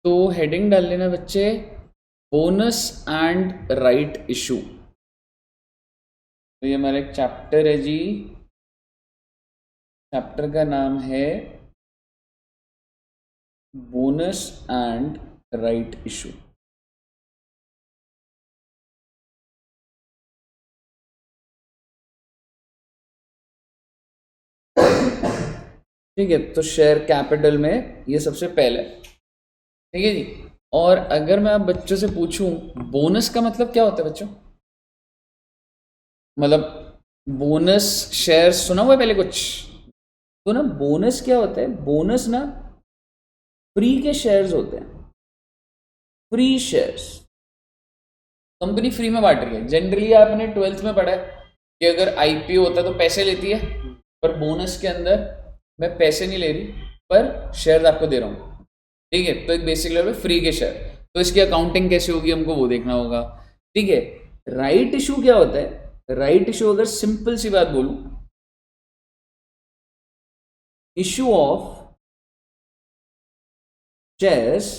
तो हेडिंग डाल लेना बच्चे, बोनस एंड राइट इशू। तो ये हमारा एक चैप्टर है जी, चैप्टर का नाम है बोनस एंड राइट इशू। ठीक है, तो शेयर कैपिटल में ये सबसे पहले, ठीक है जी। और अगर मैं आप बच्चों से पूछूं बोनस का मतलब क्या होता है बच्चों, मतलब बोनस शेयर सुना हुआ है पहले कुछ? तो ना बोनस क्या होता है, बोनस ना फ्री के शेयर्स होते हैं, फ्री शेयर्स। कंपनी फ्री में बांट रही है। जनरली आपने ट्वेल्थ में पढ़ा है कि अगर आईपीओ होता है तो पैसे लेती है, पर बोनस के अंदर मैं पैसे नहीं ले रही, पर शेयर आपको दे रहा हूँ। ठीक है, तो एक बेसिक लेवल पे फ्री के शेयर। तो इसकी अकाउंटिंग कैसे होगी हमको वो देखना होगा। ठीक है, राइट इशू क्या होता है? राइट इशू अगर सिंपल सी बात बोलूं, issue of shares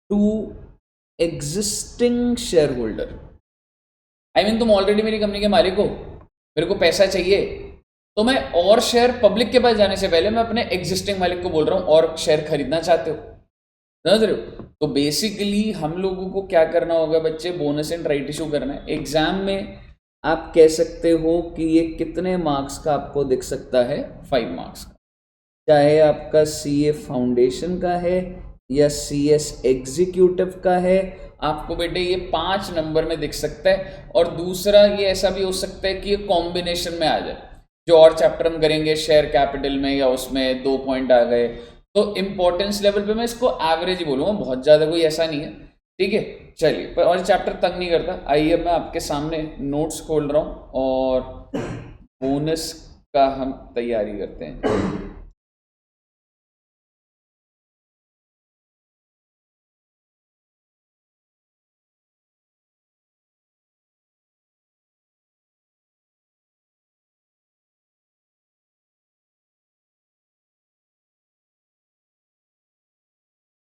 to existing share holder. I mean तुम ऑलरेडी मेरी कंपनी के मालिक हो, मेरे को पैसा चाहिए, तो मैं और शेयर पब्लिक के पास जाने से पहले मैं अपने एग्जिस्टिंग मालिक को बोल रहा हूं और शेयर खरीदना चाहते हो, समझ रहे हो? तो बेसिकली हम लोगों को क्या करना होगा बच्चे, बोनस एंड राइट इशू करना है। एग्जाम में आप कह सकते हो कि ये कितने मार्क्स का आपको दिख सकता है, 5 मार्क्स का, चाहे आपका सीए फाउंडेशन का है या सीएस एग्जीक्यूटिव का है, आपको बेटे ये 5 नंबर में दिख सकता है। और दूसरा ये ऐसा भी हो सकता है कि ये कॉम्बिनेशन में आ जाए, जो और चैप्टर हम करेंगे शेयर कैपिटल में, या उसमें 2 पॉइंट आ गए। तो इंपॉर्टेंस लेवल पे मैं इसको एवरेज ही बोलूँगा, बहुत ज़्यादा कोई ऐसा नहीं है। ठीक है, चलिए, पर और चैप्टर तंग नहीं करता। आइए मैं आपके सामने नोट्स खोल रहा हूँ और बोनस का हम तैयारी करते हैं।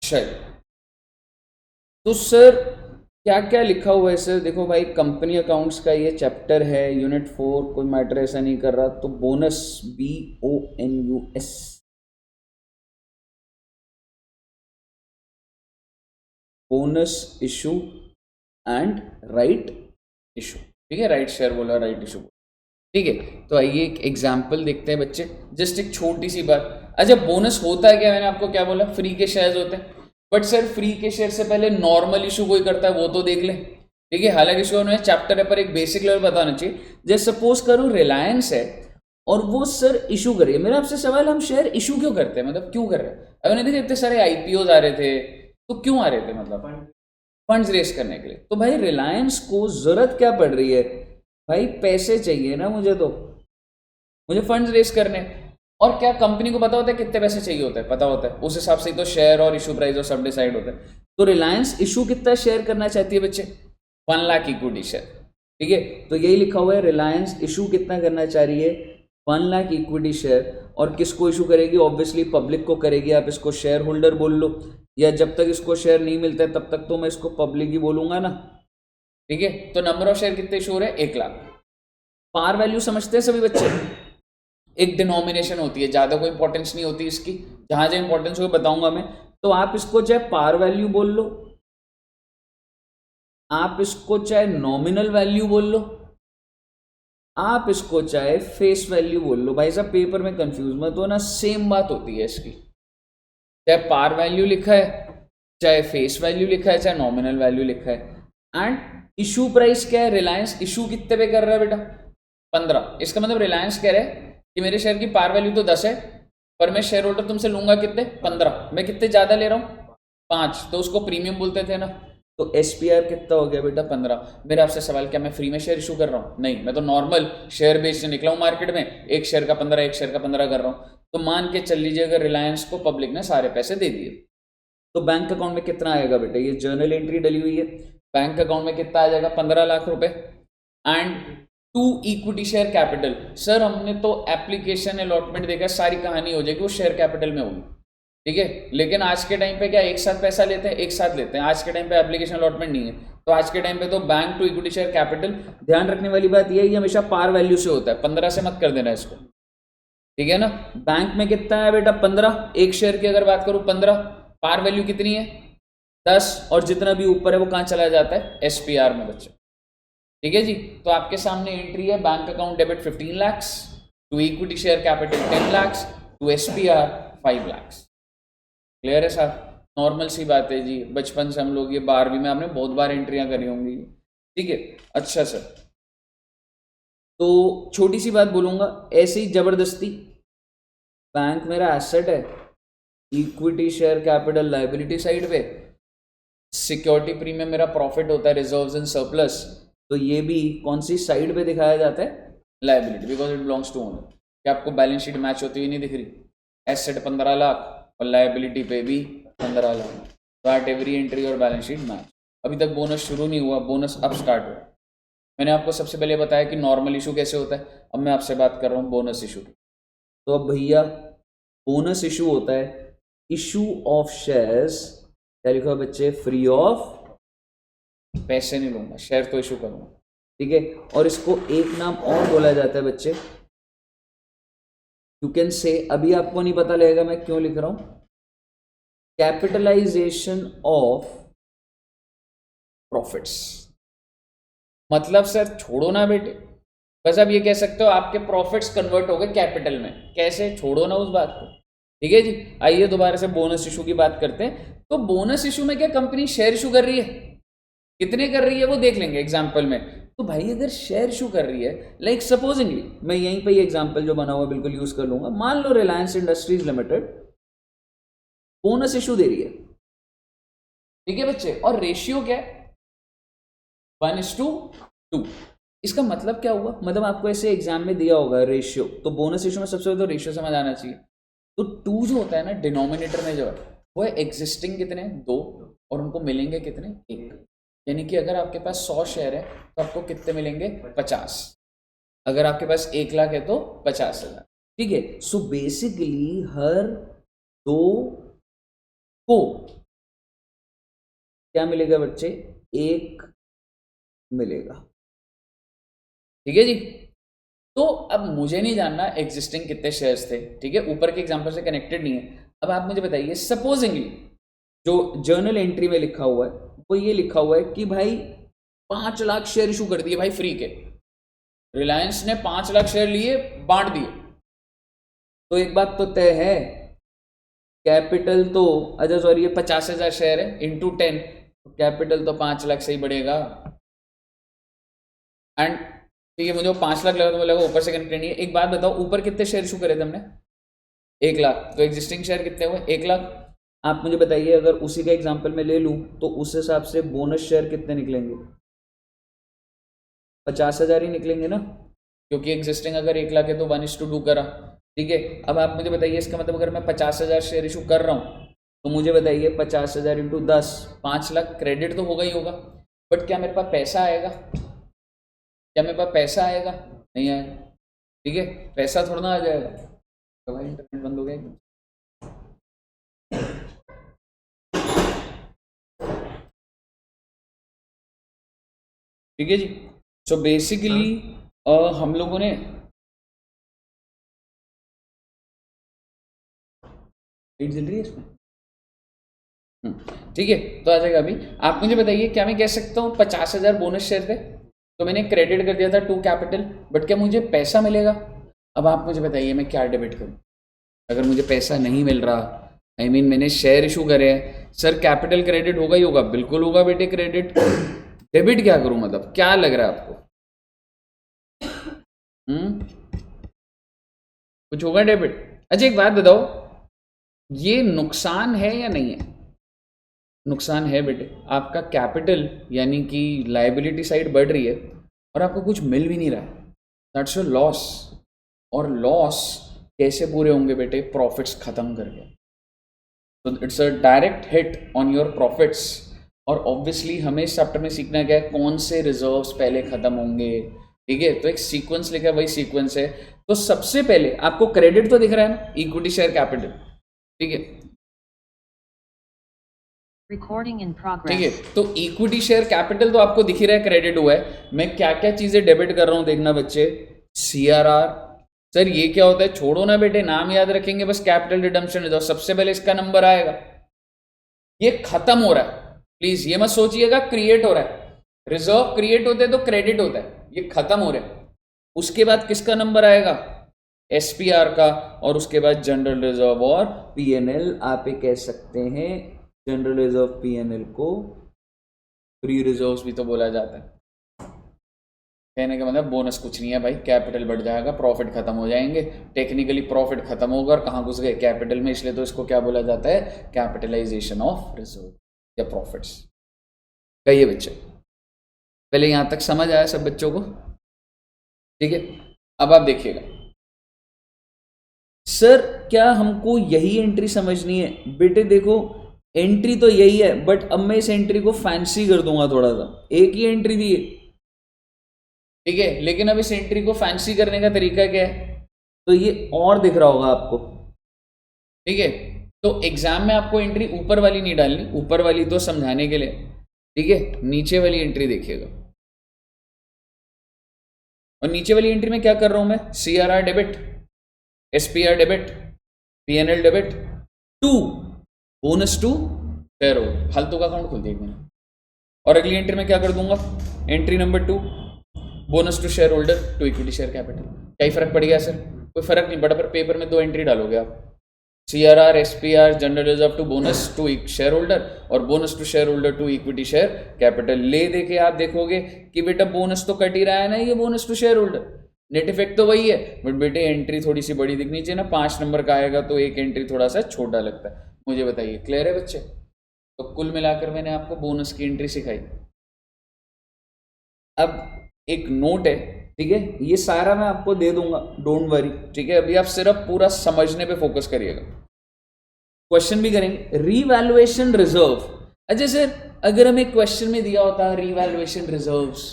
चलिए, तो सर क्या क्या लिखा हुआ है सर? देखो भाई, कंपनी अकाउंट्स का ये चैप्टर है, यूनिट 4, कोई मैटर ऐसा नहीं कर रहा। तो bonus, BONUS, bonus issue and right issue. ठीक है, राइट शेयर बोला, राइट इशू। ठीक है, तो आइए एक एग्जाम्पल देखते हैं बच्चे, जस्ट एक छोटी सी बात। अच्छा, बोनस होता है क्या? मैंने आपको क्या बोला, फ्री के शेयर्स होते हैं। बट सर फ्री के शेयर से पहले नॉर्मल इशू कोई करता है वो तो देख ले। ठीक है, हालांकि इसको उन्होंने चैप्टर है पर एक बेसिक लेवल बताना चाहिए। जैसे सपोज करो रिलायंस है और वो सर इशू करिए, मेरा आपसे सवाल, हम शेयर इशू क्यों करते हैं, मतलब क्यों कर रहे हैं? अब नहीं देखे इतने सारे आईपीओ आ रहे थे, तो क्यों आ रहे थे? मतलब फंड्स रेस करने के लिए। तो भाई रिलायंस को जरूरत क्या पड़ रही है? भाई पैसे चाहिए ना मुझे, तो मुझे फंड्स रेस करने। और क्या कंपनी को पता होता है कितने पैसे चाहिए होते हैं? पता होता है, उस हिसाब से ही तो शेयर और इशू प्राइस और सब डिसाइड होता है। तो रिलायंस इशू कितना शेयर करना चाहती है बच्चे? 1 लाख इक्विटी शेयर। ठीक है, तो यही लिखा हुआ है, रिलायंस इशू कितना करना चाह रही है? 1 लाख इक्विटी शेयर। और किसको इशू करेगी? ऑब्वियसली पब्लिक को करेगी। आप इसको शेयर होल्डर बोल लो, या जब तक इसको शेयर नहीं मिलता है तब तक तो मैं इसको पब्लिक ही बोलूंगा ना। ठीक है, तो नंबर ऑफ शेयर कितने इशू हो रहे हैं? 1 लाख। पार वैल्यू समझते हैं सभी बच्चे? एक डिनोमिनेशन होती है, ज़्यादा कोई इंपॉर्टेंस नहीं होती इसकी, जहां जहां इंपॉर्टेंस हो बताऊंगा मैं। तो आप इसको चाहे पार वैल्यू बोल लो, आप इसको चाहे नॉमिनल वैल्यू बोल लो, आप इसको चाहे फेस वैल्यू बोल लो। भाई साहब पेपर में कंफ्यूज मत हो ना, सेम बात होती है इसकी। चाहे पार वैल्यू लिखा है, चाहे फेस वैल्यू लिखा है, चाहे नॉमिनल वैल्यू लिखा है। एंड इशू प्राइस क्या है? रिलायंस इशू कितने पे कर रहा है बेटा? 15। इसका मतलब रिलायंस कह रहे हैं कि मेरे शेयर की पार वैल्यू तो 10 है, पर मैं शेयर होल्डर तुमसे लूंगा कितने? 15। मैं कितने ज्यादा ले रहा हूँ? 5, तो उसको प्रीमियम बोलते थे ना। तो SPR कितना हो गया बेटा? 15। मेरे आपसे सवाल, क्या मैं फ्री में शेयर इशू कर रहा हूँ? नहीं, मैं तो नॉर्मल शेयर बेचने निकला हूँ मार्केट में, एक शेयर का 15, एक शेयर का 15 कर रहा हूँ। तो मान के चल लीजिए अगर रिलायंस को पब्लिक ने सारे पैसे दे दिए, तो बैंक अकाउंट में कितना आएगा बेटा? ये जर्नल एंट्री डली हुई है, बैंक अकाउंट में कितना आ जाएगा? 15 लाख रुपए। And to equity share capital, sir हमने तो एप्लीकेशन अलॉटमेंट देखा, सारी कहानी हो जाएगी वो शेयर कैपिटल में होगी। ठीक है। लेकिन आज के टाइम पे क्या एक साथ पैसा लेते हैं, एक साथ लेते हैं। आज के टाइम पे एप्लीकेशन अलॉटमेंट नहीं है, तो आज के टाइम पे तो bank to equity share capital, ध्यान रखने वाली बात यह है, हमेशा पार वैल्यू से होता है, 15 से मत कर देना इसको, ठीक है ना। बैंक में कितना है बेटा 15, एक शेयर की अगर बात करूं 15, पार वैल्यू कितनी है 10, और जितना भी ऊपर है वो कहां चला जाता है एसपीआर में बच्चे, ठीक है जी। तो आपके सामने एंट्री है bank account debit 15 lakhs, to equity share capital 10 lakhs, to SPR 5 lakhs। Clear है साहब, नॉर्मल सी बात है जी, बचपन से हम लोग ये 12वीं में आपने बहुत बार एंट्रियां करी होंगी, ठीक है। अच्छा सर, तो छोटी सी बात बोलूंगा, ऐसे ही जबरदस्ती बैंक मेरा एसेट है, equity share capital liability side पे, सिक्योरिटी प्रीमियम मेरा प्रॉफिट होता है, रिजर्व्स एंड सरप्लस, तो ये भी कौन सी साइड पे दिखाया जाता है liability, because it belongs to owner. क्या आपको बैलेंस शीट मैच होती हुई नहीं दिख रही, एसेट 15 लाख और लायबिलिटी पे भी 15 लाख, तो एट एवरी एंट्री और बैलेंस शीट मैच। अभी तक बोनस शुरू नहीं हुआ, बोनस अब स्टार्ट हुआ। मैंने आपको सबसे पहले बताया कि नॉर्मल इशू कैसे होता है, अब मैं आपसे बात कर रहा हूँ बोनस इशू। तो अब भैया बोनस इशू होता है इशू ऑफ शेयर्स, क्या लिखा है बच्चे, फ्री ऑफ, पैसे नहीं लूंगा, शेयर तो इशू करूंगा, ठीक है। और इसको एक नाम और बोला जाता है बच्चे, यू कैन से, अभी आपको नहीं पता लगेगा मैं क्यों लिख रहा हूं, कैपिटलाइजेशन ऑफ प्रॉफिट्स। मतलब सर छोड़ो ना बेटे, बस आप ये कह सकते हो आपके प्रॉफिट्स कन्वर्ट हो गए कैपिटल में, कैसे, छोड़ो ना उस बात को, ठीक है जी। आइए दोबारा से बोनस इशू की बात करते हैं। तो बोनस इशू में क्या कंपनी शेयर इशू कर रही है, कितने कर रही है वो देख लेंगे एग्जांपल में। तो भाई अगर शेयर इशू कर रही है, लाइक सपोजिंगली, मैं यहीं पे ये एग्जांपल जो बना हुआ बिल्कुल यूज कर लूंगा, मान लो Reliance Industries Limited bonus issue दे रही है, ठीक है बच्चे, और रेशियो क्या है 1:2। इसका मतलब क्या हुआ, मतलब आपको ऐसे एग्जाम में दिया होगा रेशियो, तो बोनस इशू में सबसे पहले तो रेशियो समझ आना चाहिए। तो 2 जो होता है ना डिनोमिनेटर में जो है वो है एग्जिस्टिंग कितने 2, और उनको मिलेंगे कितने 1, यानी कि अगर आपके पास 100 शेयर है तो आपको कितने मिलेंगे 50, अगर आपके पास 1 लाख है तो 50,000, ठीक है। सो बेसिकली हर 2 को क्या मिलेगा बच्चे, 1 मिलेगा, ठीक है जी। तो अब मुझे नहीं जानना एग्जिस्टिंग कितने शेयर्स थे, ठीक है, ऊपर के एग्जांपल से कनेक्टेड नहीं है। अब आप मुझे बताइए सपोजिंगली जो जर्नल एंट्री में लिखा हुआ है वो ये लिखा हुआ है कि भाई 5 लाख शेयर इशू कर दिए भाई फ्री के, रिलायंस ने 5 लाख शेयर लिए बांट दिए, तो एक बात तो तय है, कैपिटल तो, अच्छा सॉरी ये 50,000 शेयर है इंटू 10, तो कैपिटल तो 5 लाख से ही बढ़ेगा, एंड ठीक है, मुझे 5 लाख लगा तो लगा ऊपर से कनेक्टेड नहीं है। एक बात बताओ, ऊपर कितने शेयर इशू करे थे हमने 1 लाख, तो एग्जिस्टिंग शेयर कितने हुए 1 लाख। आप मुझे बताइए अगर उसी का एग्जांपल में ले लूं तो उस हिसाब से बोनस शेयर कितने निकलेंगे, 50,000 ही निकलेंगे ना, क्योंकि एग्जिस्टिंग अगर 1 लाख है तो 1:2 करा, ठीक है। अब आप मुझे बताइए इसका मतलब अगर मैं 50,000 शेयर इशू कर रहा हूँ तो मुझे बताइए 50,000 इंटू 10, 5 लाख क्रेडिट तो होगा ही होगा, बट क्या मेरे पास पैसा आएगा, क्या मेरे पास पैसा आएगा, नहीं आएगा, ठीक है, पैसा थोड़ा ना आ जाएगा। तो भाई इंटरनेट बंद हो गया एकदम, ठीक है जी। सो बेसिकली हम लोगों ने चल रही है इसमें, ठीक है, तो आ जाएगा। अभी आप मुझे बताइए क्या मैं कह सकता हूँ 50,000 बोनस शेयर थे तो मैंने क्रेडिट कर दिया था टू कैपिटल, बट क्या मुझे पैसा मिलेगा। अब आप मुझे बताइए मैं क्या डेबिट करूँ, अगर मुझे पैसा नहीं मिल रहा, आई मीन मैंने शेयर इशू करे हैं, सर कैपिटल क्रेडिट होगा ही होगा, बिल्कुल होगा बेटे क्रेडिट, डेबिट क्या करूँ, मतलब क्या लग रहा है आपको, कुछ होगा डेबिट। अच्छा एक बात बताओ, ये नुकसान है या नहीं है, नुकसान है बेटे, आपका कैपिटल यानी कि लायबिलिटी साइड बढ़ रही है और आपको कुछ मिल भी नहीं रहा है, दैट्स योर लॉस। और लॉस कैसे पूरे होंगे बेटे, प्रॉफिट्स खत्म करके, तो it's a direct hit on your profits. और ऑब्वियसली हमें इस चैप्टर में सीखना क्या है, कौन से रिजर्व्स पहले खत्म होंगे, ठीक है, तो एक सीक्वेंस लिखा है, वही सीक्वेंस है। तो सबसे पहले आपको क्रेडिट तो दिख रहा है ना, इक्विटी शेयर कैपिटल, ठीक है, Recording in ठीक progress. है, तो इक्विटी शेयर कैपिटल तो आपको दिख ही रहा है क्रेडिट हुआ है, मैं क्या क्या चीजें डेबिट कर रहा हूं देखना बच्चे। CRR, सर ये क्या होता है, छोड़ो ना बेटे, नाम याद रखेंगे बस, कैपिटल रिडम्पशन रिजर्व, सबसे पहले इसका नंबर आएगा, ये खत्म हो रहा है, प्लीज ये मत सोचिएगा क्रिएट हो रहा है, रिजर्व क्रिएट होते हैं तो क्रेडिट होता है, ये खत्म हो रहा है। उसके बाद किसका नंबर आएगा, SPR का, और उसके बाद जनरल रिजर्व और PNL, आप ये कह सकते हैं जनरल रिजर्व PNL को फ्री रिजर्व्स भी तो बोला जाता है। कहने का मतलब बोनस कुछ नहीं है भाई, कैपिटल बढ़ जाएगा, प्रॉफिट खत्म हो जाएंगे, टेक्निकली प्रॉफिट खत्म होगा और कहाँ घुस गए, कैपिटल में, इसलिए तो इसको क्या बोला जाता है, कैपिटलाइजेशन ऑफ रिजर्व या प्रॉफिट्स। कहिए बच्चे, पहले यहाँ तक समझ आया सब बच्चों को, ठीक है। अब आप देखिएगा, सर क्या हमको यही एंट्री समझनी है, बेटे देखो एंट्री तो यही है, बट अब मैं इस एंट्री को फैंसी कर दूंगा थोड़ा सा, एक ही एंट्री दी है, ठीक है, लेकिन अब इस एंट्री को फैंसी करने का तरीका क्या है, तो ये और दिख रहा होगा आपको, ठीक है। तो एग्जाम में आपको एंट्री ऊपर वाली नहीं डालनी, ऊपर वाली तो समझाने के लिए, ठीक है, नीचे वाली एंट्री देखिएगा, और नीचे वाली एंट्री में क्या कर रहा हूं मैं, CRR debit, SPR debit, PNL debit, to bonus to share holder, फालतू का अकाउंट खोल दिया मैंने, और अगली एंट्री में क्या कर दूंगा, entry number 2 bonus to share holder to equity share capital. क्या ही फर्क पड़ गया सर, कोई फर्क नहीं पड़ा, पर पेपर में 2 एंट्री डालोगे आप, CRR SPR general reserve to bonus to share holder और bonus to share holder to equity share capital. ले देके आप देखोगे कि बेटा बोनस तो कट ही रहा है ना, ये bonus to share holder, net effect तो वही है, बट बेटे एंट्री थोड़ी सी बड़ी दिखनी चाहिए ना, 5 नंबर का आएगा तो एक एंट्री थोड़ा सा छोटा लगता है। मुझे बताइए, क्लियर है बच्चे? तो कुल मिलाकर मैंने आपको बोनस की एंट्री सिखाई। अब एक नोट है, ठीक है, ये सारा मैं आपको दे दूंगा, डोंट वरी, ठीक है, अभी आप सिर्फ पूरा समझने पे फोकस करिएगा। क्वेश्चन भी करेंगे, रीवैल्यूएशन रिजर्व। अच्छा सर, अगर हमें क्वेश्चन में दिया होता है रीवैल्यूएशन रिजर्व्स,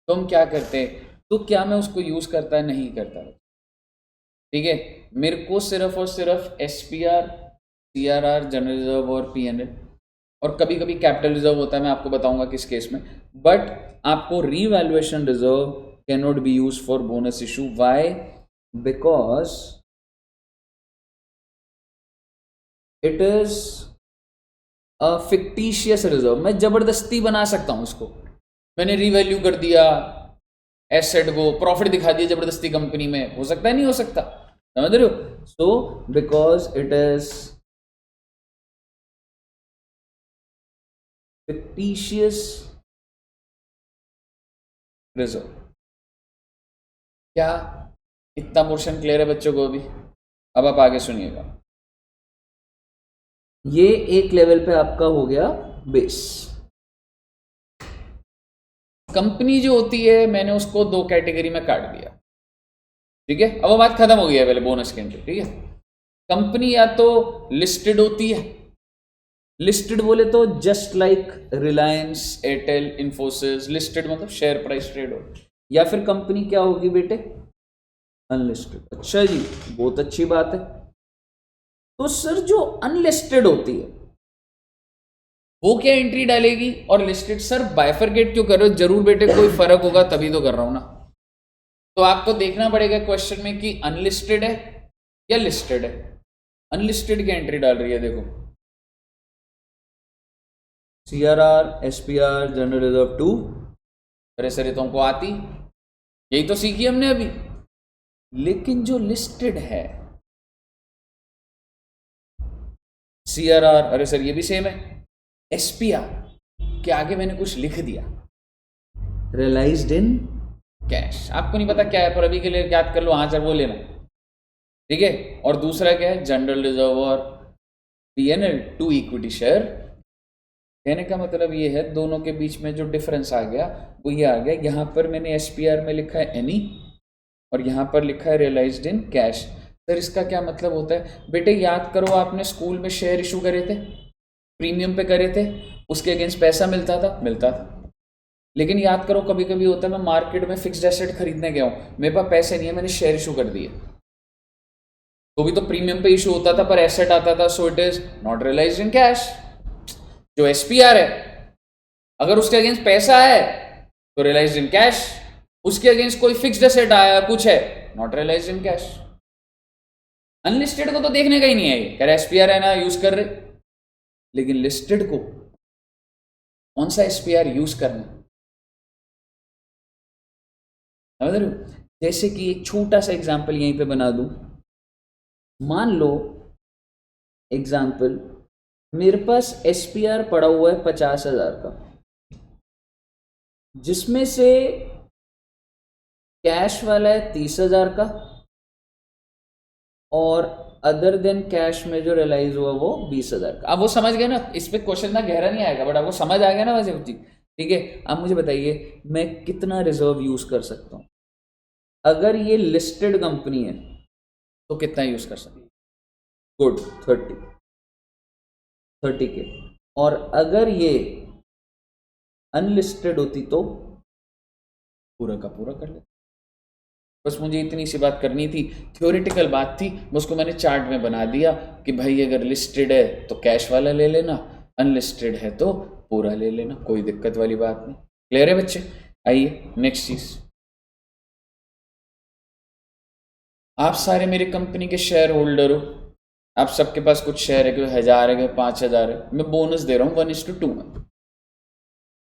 तो हम क्या करते, तो क्या मैं उसको यूज करता, नहीं करता, ठीक है। मेरे को सिर्फ और सिर्फ SPR, CRR, जनरल रिजर्व और PNL, और कभी कभी कैपिटल रिजर्व होता है, मैं आपको बताऊंगा किस केस में, बट आपको revaluation reserve can not be use for bonus issue. Why? Because it is a fictitious reserve, मैं जबरदस्ती बना सकता हूं इसको, मैंने रीवैल्यू कर दिया एसेट को, प्रॉफिट दिखा दिया जबरदस्ती कंपनी में, हो सकता है, नहीं हो सकता, समझ रहे हो? So because it is fictitious reserve. क्या इतना पोर्शन क्लियर है बच्चों को अभी? अब आप आगे सुनिएगा, ये एक लेवल पे आपका हो गया बेस। कंपनी जो होती है, मैंने उसको 2 कैटेगरी में काट दिया, ठीक है। अब वो बात खत्म हो गई है पहले बोनस के एंट्री, ठीक है। कंपनी या तो लिस्टेड होती है, लिस्टेड बोले तो just like Reliance, Airtel, Infosys, listed मतलब शेयर प्राइस ट्रेड हो, या फिर कंपनी क्या होगी बेटे, अनलिस्टेड। अच्छा जी, बहुत अच्छी बात है। तो सर जो अनलिस्टेड होती है वो क्या एंट्री डालेगी, और लिस्टेड? सर बाइफरकेट क्यों कर रहे हो, जरूर बेटे कोई फर्क होगा तभी तो कर रहा हूं ना। तो आपको देखना पड़ेगा क्वेश्चन में कि अनलिस्टेड है या लिस्टेड है। अनलिस्टेड की एंट्री डाल रही है, देखो CRR, SPR, general reserve to, अरे सर ये तो हमको आती, यही तो सीखी हमने अभी। लेकिन जो लिस्टेड है CRR, अरे सर ये भी सेम है। SPR के आगे मैंने कुछ लिख दिया, रियलाइज्ड इन कैश, आपको नहीं पता क्या है, पर अभी के लिए याद कर लो, हाँ सर वो लेना, ठीक है। और दूसरा क्या है, जनरल रिजर्व और PNL टू इक्विटी शेयर। कहने का मतलब ये है, दोनों के बीच में जो डिफरेंस आ गया वो ये आ गया, यहाँ पर मैंने SPR में लिखा है एनी, और यहाँ पर लिखा है रियलाइज्ड इन कैश। सर इसका क्या मतलब होता है बेटे, याद करो आपने स्कूल में शेयर इशू करे थे, प्रीमियम पे करे थे, उसके अगेंस्ट पैसा मिलता था। लेकिन याद करो कभी कभी होता है, मैं मार्केट में फिक्स्ड एसेट खरीदने गया हूँ, मेरे पास पैसे नहीं है, मैंने शेयर इशू कर दिए, तो भी तो प्रीमियम पे इशू होता था पर एसेट आता था, so it is not realised in cash. जो SPR है, अगर उसके अगेंस्ट पैसा है तो रियलाइज्ड इन कैश, उसके अगेंस्ट कोई फिक्स्ड एसेट आया कुछ है, not realised in cash. Unlisted को तो देखने का ही नहीं है, ये कह रहे SPR है ना यूज कर रहे, लेकिन लिस्टेड को कौन सा SPR यूज करना, समझ रहे हो? जैसे कि एक छोटा सा एग्जांपल यहीं पे बना दूं, मान लो एग्जांपल मेरे पास SPR पड़ा हुआ है 50,000 का, जिसमें से कैश वाला है 30,000 का, और अदर देन कैश में जो रियलाइज हुआ वो 20,000 का। अब वो समझ गए ना, इस पे क्वेश्चन ना गहरा नहीं आएगा, बट आपको समझ आ गया ना वैसे चीज, ठीक है? अब मुझे बताइए मैं कितना रिजर्व यूज कर सकता हूँ? अगर ये लिस्टेड कंपनी है तो कितना यूज कर सकते? गुड, 30 के। और अगर ये अनलिस्टेड होती तो पूरा का पूरा कर ले। बस मुझे इतनी सी बात करनी थी, थ्योरेटिकल बात थी, उसको मैंने चार्ट में बना दिया कि भाई अगर लिस्टेड है तो कैश वाला ले लेना, अनलिस्टेड है तो पूरा ले लेना, कोई दिक्कत वाली बात नहीं। क्लियर है बच्चे? आइए नेक्स्ट चीज, आप सारे मेरी कंपनी के शेयर होल्डर हो, आप सबके पास कुछ शेयर है, कोई 1,000 है, कोई 5,000 है, मैं बोनस दे रहा हूँ 1:2 में,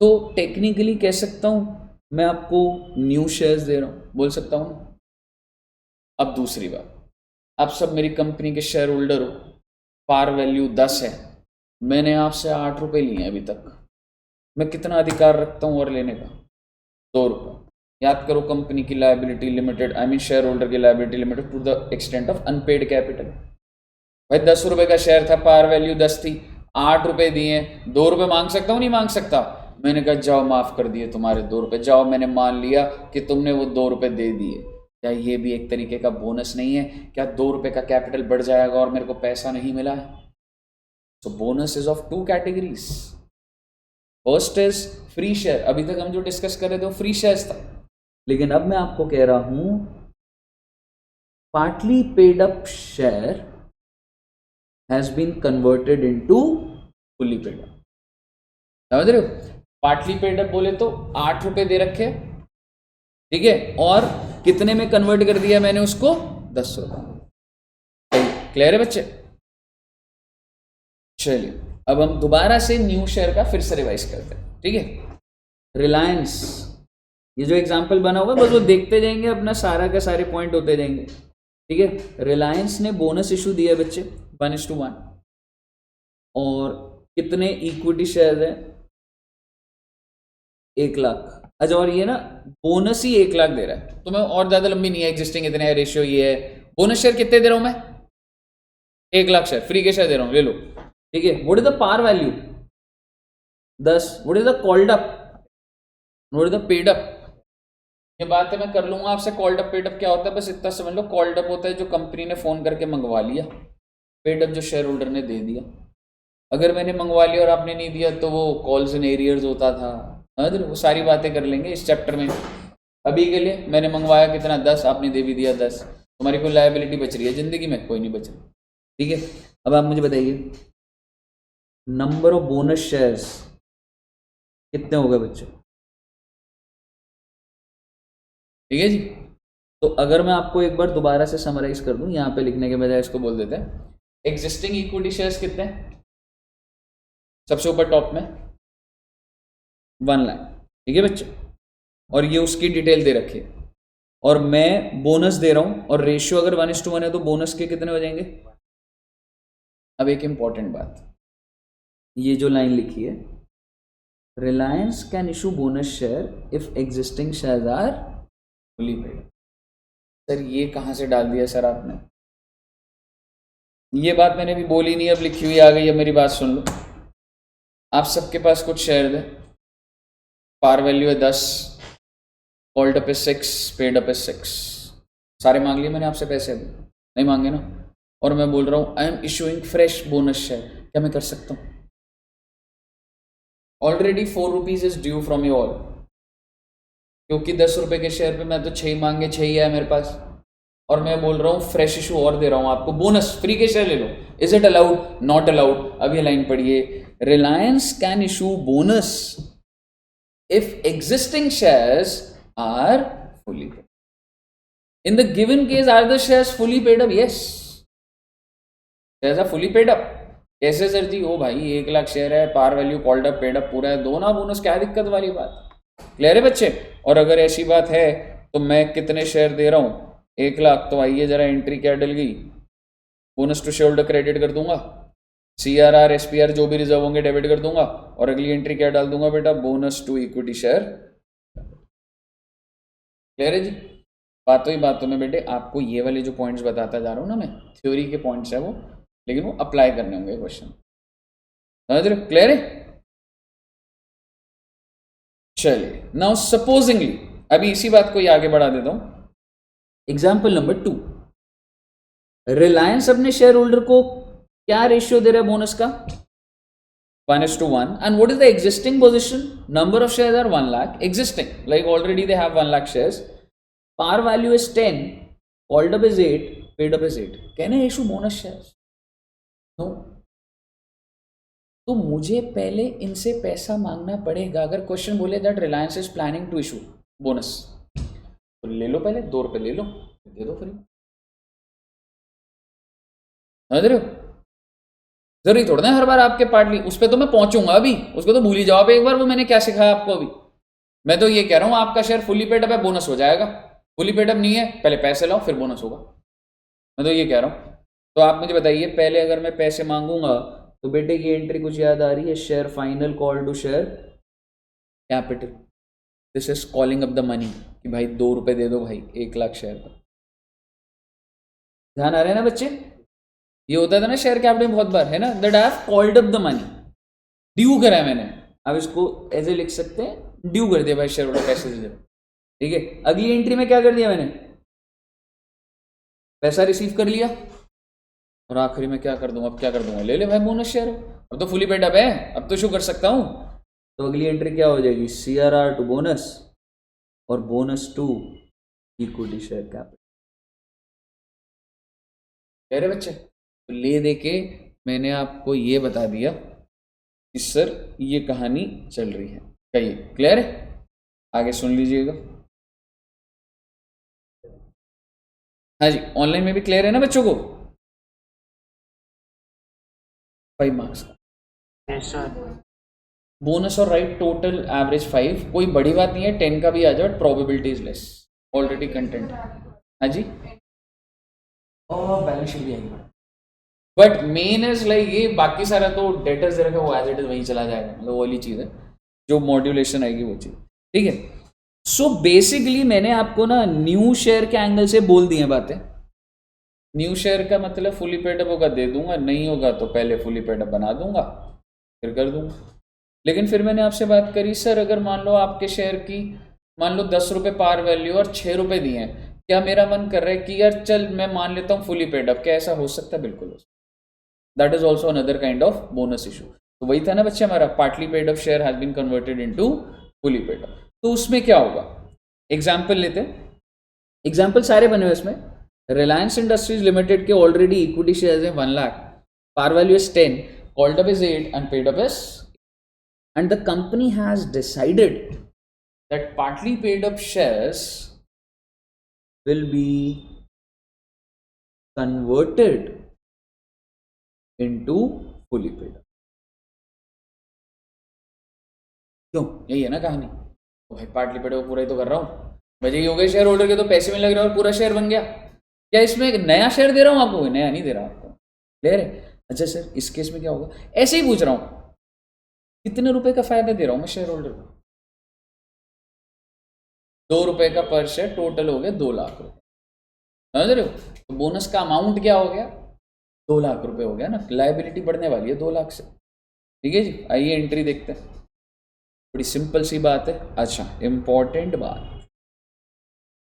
तो टेक्निकली कह सकता हूँ मैं आपको न्यू शेयर्स दे रहा हूँ, बोल सकता हूँ। अब दूसरी बात, आप सब मेरी कंपनी के शेयर होल्डर हो, पार वैल्यू 10 है, मैंने आपसे 8 रुपये लिए अभी तक, मैं कितना अधिकार रखता हूँ और लेने का? 2 रुपये। याद करो कंपनी की liability limited, I mean shareholder की liability limited to the extent of unpaid capital. भाई 10 रुपये का शेयर था, पार वैल्यू 10 थी, 8 रुपये दिए, 2 रुपये मांग सकता हूँ नहीं मांग सकता? मैंने कहा जाओ माफ कर दिए तुम्हारे 2 रुपये, जाओ मैंने मान लिया कि तुमने वो 2 रुपये दे दिए। क्या ये भी एक तरीके का बोनस नहीं है? क्या 2 रुपये का कैपिटल बढ़ जाएगा और मेरे को पैसा नहीं मिला है? सो bonus is of 2 categories. First is free share, अभी तक हम जो डिस्कस कर रहे थे वो फ्री शेयर्स था, लेकिन अब मैं आपको कह रहा हूं partly paid up share has been converted into fully paid up. समझ रहे हो? पार्टली पेड अप बोले तो 8 रुपए दे रखे, ठीक है, और कितने में कन्वर्ट कर दिया मैंने उसको? 10 रुपए। क्लियर है बच्चे? चलिए अब हम दोबारा से न्यू शेयर का फिर से रिवाइज करते हैं, ठीक है? रिलायंस, ये जो एग्जांपल बना हुआ है बस वो देखते जाएंगे, अपना सारा के सारे पॉइंट होते जाएंगे, ठीक है? रिलायंस ने बोनस इशू दिया बच्चे 1:1, और कितने इक्विटी शेयर है? 1 लाख। अच्छा, और ये ना बोनस ही 1 लाख दे रहा है, तो मैं और ज्यादा लंबी नहीं है, एग्जिस्टिंग इतने है, रेशियो ये है। बोनस शेयर कितने दे रहा हूं मैं? 1 लाख शेयर, फ्री के शेयर दे रहा हूं, ले लो, ठीक है? What is the par value? 10। What is the called up? What is the paid up? ये बात है मैं कर लूंगा आपसे, कॉल्ड अप पेड अप क्या होता है, बस इतना समझ लो। कॉल्ड अप होता है जो कंपनी ने फोन करके मंगवा लिया, पेड अप जो शेयर होल्डर ने दे दिया। अगर मैंने मंगवा लिया और आपने नहीं दिया तो वो कॉल्स इन एरियर्स होता था, वो सारी बातें कर लेंगे इस चैप्टर में। अभी के लिए मैंने मंगवाया कितना? 10, आपने दे भी दिया 10, तुम्हारी कोई लायबिलिटी बच रही है जिंदगी में? कोई नहीं बच रही, ठीक है? अब आप मुझे बताइए नंबर ऑफ बोनस शेयर्स कितने हो गए बच्चों? ठीक है जी। तो अगर मैं आपको एक बार दोबारा से समराइज कर दूं, यहाँ पे लिखने के बजाय इसको बोल देते हैं, एग्जिस्टिंग इक्विटी शेयर्स कितने हैं? सबसे ऊपर टॉप में 1 लाख, ठीक है बच्चों, और ये उसकी डिटेल दे रखी है, और मैं बोनस दे रहा हूं, और रेशियो अगर 1:1 है तो बोनस के कितने हो जाएंगे? अब एक इंपॉर्टेंट बात, ये जो लाइन लिखी है, Reliance can issue bonus share if existing shares are fully paid. Sir ये कहाँ से डाल दिया सर आपने? ये बात मैंने भी बोली नहीं, अब लिखी हुई आ गई है, मेरी बात सुन लो। आप सबके पास कुछ शेयर है, पार वैल्यू है 10, कॉल्ड अप है 6, पेड अप है 6, सारे मांग लिए मैंने आपसे पैसे? नहीं मांगे ना। और मैं बोल रहा हूँ आई am issuing fresh bonus share, क्या मैं कर सकता हूँ? Already 4 rupees is due from you all, क्योंकि 10 रुपए के शेयर पे मैं तो 6 मांगे 6 ही है मेरे पास, और मैं बोल रहा हूँ फ्रेश इशू और दे रहा हूँ आपको, बोनस फ्री के शेयर ले लो, is it allowed? Not allowed. अब ये लाइन पढ़िए, Reliance can issue bonus if existing shares are fully paid. In the given case, are the shares fully paid up? Yes, shares are fully paid up. कैसे sir ji? ओ भाई 1 lakh share है, par value called up paid up पूरा है, दो ना bonus, क्या दिक्कत वाली बात? क्लियर है बच्चे? और अगर ऐसी बात है तो मैं कितने शेयर दे रहा हूँ? 1 लाख। तो आइए जरा एंट्री क्या डल गई, bonus to share holder credit कर दूंगा, CRR SPR जो भी रिजर्व होंगे डेबिट कर दूंगा, और अगली एंट्री क्या डाल दूंगा बेटा? Bonus to equity share. Clear है जी? बातों ही बातों में बेटे आपको ये वाले जो पॉइंट्स बताता जा रहा हूं ना मैं, थ्योरी के पॉइंट्स है वो, लेकिन वो अप्लाई करने होंगे क्वेश्चन। समझ रहे? क्लियर है? चलिए, नाउ सपोजिंगली, अभी इसी बात को ये आगे बढ़ा देता हूं। एग्जाम्पल नंबर 2, रिलायंस अपने शेयर होल्डर को क्या रेशियो दे रहा है बोनस का? 1:1. And what is the existing position? Number of shares are 1 lakh. Existing, like already they have 1 lakh shares. Par value is 10. Called up is 8. Paid up is 8. Can I issue bonus shares? No. तो मुझे पहले इनसे पैसा मांगना पड़ेगा। अगर question बोले that Reliance is planning to issue bonus, तो ले लो पहले 2 रुपए ले लो, दे दो फ्री। समझ रहे हो? जरूरी थोड़ा ना हर बार आपके पार्टली, उस पर तो मैं पहुंचूंगा, अभी उसको तो भूल ही जाओ एक बार, वो मैंने क्या सिखाया आपको अभी। मैं तो ये कह रहा हूं आपका शेयर फुली पेड अप है, बोनस हो जाएगा। फुली पेड अप नहीं है, पहले पैसे लाओ फिर बोनस होगा। मैं तो ये कह रहा हूं। तो आप मुझे बताइए, पहले अगर मैं पैसे मांगूंगा तो बेटे की एंट्री कुछ याद आ रही है? Share final call to share capital, this is calling up the money कि भाई 2 रुपए दे दो भाई 1 लाख शेयर का। ध्यान आ रहे हैं ना बच्चे? ये होता था ना शेयर कैपिटल में बहुत बार, है ना, that I have called up the money, due करा है मैंने। अब इसको ऐसे लिख सकते हैं, ड्यू कर दिया भाई शेयर होल्डर पैसे दे दो। ठीक है, अगली एंट्री में क्या कर दिया मैंने? पैसा रिसीव कर लिया, और आखिरी में क्या कर दूंगा? अब क्या कर दूंगा? ले ले भाई बोनस शेयर, अब तो फुली पेड अप है, अब तो शो कर सकता हूं। तो अगली एंट्री क्या हो जाएगी? CRR टू बोनस और bonus to equity share capital. कह रहे बच्चे? तो ले दे के मैंने आपको ये बता दिया कि सर ये कहानी चल रही है। कहिए क्लियर है? आगे सुन लीजिएगा। हाँ जी, ऑनलाइन में भी क्लियर है ना बच्चों को? 5 मार्क्स का बोनस और राइट टोटल एवरेज 5, कोई बड़ी बात नहीं है, 10 का भी आ जाए, probability is less, already content. हाँ जी, और बैलेंस शीट भी आएगी, बट मेन इज लाइक ये, बाकी सारा तो डेटर्स दे रखा वो एज इट इज वहीं चला जाएगा, मतलब वो वाली चीज़ है, जो मॉड्यूलेशन आएगी वो चीज़। ठीक है, सो बेसिकली मैंने आपको ना न्यू शेयर के एंगल से बोल दी हैं बातें। न्यू शेयर का मतलब फुली पेड अप होगा दे दूंगा, नहीं होगा तो पहले फुली पेड अप बना दूंगा फिर कर दूंगा। लेकिन फिर मैंने आपसे बात करी, सर अगर मान लो आपके शेयर की मान लो 10 रुपये पार वैल्यू और 6 रुपये दिए हैं, क्या मेरा मन कर रहा है कि यार चल मैं मान लेता हूँ फुली पेड अप? क्या ऐसा हो सकता है? बिल्कुल हो सकता। That is also another kind of bonus issue. तो वही था ना बच्चे हमारा, partly paid up share has been converted into fully paid up. तो उसमें क्या होगा? एग्जाम्पल लेते हैं, एग्जाम्पल सारे बने हुए इसमें। रिलायंस इंडस्ट्रीज लिमिटेड के ऑलरेडी इक्विटी शेयर्स हैं 1 lakh, par value is 10, called up is 8 and paid up is, and the company has decided that partly paid up shares will be converted into fully paid up। क्यों? यही है ना कहानी। तो भाई partly paid up पूरा ही तो कर रहा हूं, वजह ये हो गई शेयर होल्डर के तो पैसे में लग रहे हैं और पूरा शेयर बन गया। क्या इसमें एक नया शेयर दे रहा हूं आपको? नया नहीं दे रहा आपको, क्लियर है? अच्छा सर इस केस में क्या होगा? ऐसे ही पूछ रहा हूं, कितने रुपए का फायदा दे रहा हूं मैं शेयर होल्डर को? 2 रुपए का पर शेयर, टोटल हो गया 2 लाख रुपए। समझ रहे हो? तो बोनस का अमाउंट क्या हो गया? 2 लाख रुपए हो गया ना। लायबिलिटी बढ़ने वाली है 2 लाख से। ठीक है जी, आइए एंट्री देखते हैं, बड़ी सिंपल सी बात है। अच्छा इंपॉर्टेंट बात,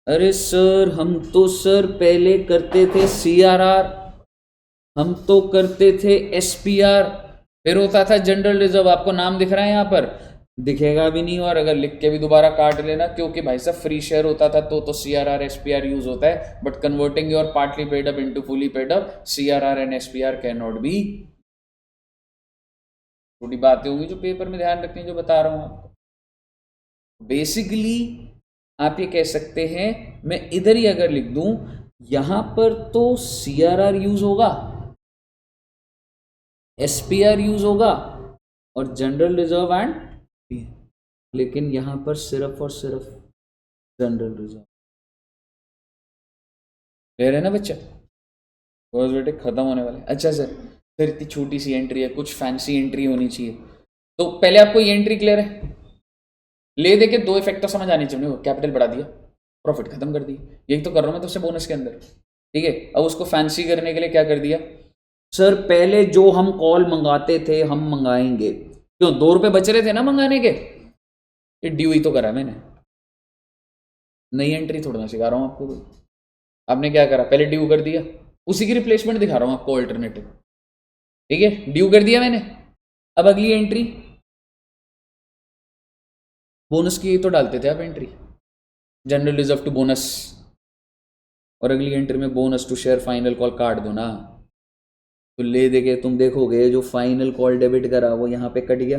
अरे सर हम तो सर पहले करते थे CRR, हम तो करते थे SPR, फिर होता था जनरल रिजर्व, आपको नाम दिख रहा है यहाँ पर, दिखेगा भी नहीं, और अगर लिख के भी दोबारा काट लेना, क्योंकि भाई साहब फ्री शेयर होता था तो CRR SPR यूज होता है, but converting your partly paid up into fully paid up, CRR and SPR can not be. थोड़ी बातें होंगी जो पेपर में ध्यान रखनी, जो बता रहा हूं आपको। बेसिकली आप ये कह सकते हैं, मैं इधर ही अगर लिख दूं, यहां पर तो CRR यूज होगा, SPR यूज होगा और जनरल रिजर्व एंड, लेकिन यहां पर सिर्फ और सिर्फ जनरल रिजर्व। कह रहे ना बच्चा, बस बेटे खत्म होने वाले। अच्छा सर इतनी छोटी सी एंट्री है, कुछ फैंसी एंट्री होनी चाहिए। तो पहले आपको ये एंट्री क्लियर है, ले दे के दो इफेक्ट तो समझ आनी चाहिए। कैपिटल बढ़ा दिया, प्रॉफिट खत्म कर दी, यही तो कर रहा हूं मैं तो उससे बोनस के अंदर, ठीक है। अब उसको फैंसी करने के लिए क्या कर दिया, सर पहले जो हम कॉल मंगाते थे हम मंगाएंगे, क्यों 2 रुपए बच रहे थे ना मंगाने के, ये ड्यू ही तो करा मैंने, नई एंट्री थोड़ा ना सिखा रहा हूं आपको। आपने क्या करा, पहले ड्यू कर दिया, उसी की रिप्लेसमेंट दिखा रहा हूं आपको, ऑल्टरनेटिव, ठीक है। ड्यू कर दिया मैंने, अब अगली एंट्री बोनस की तो डालते थे आप entry, general reserve to bonus, और अगली एंट्री में bonus to share final call काट दो ना, तो ले देके तुम देखोगे जो फाइनल कॉल डेबिट करा वो यहाँ पे कट गया,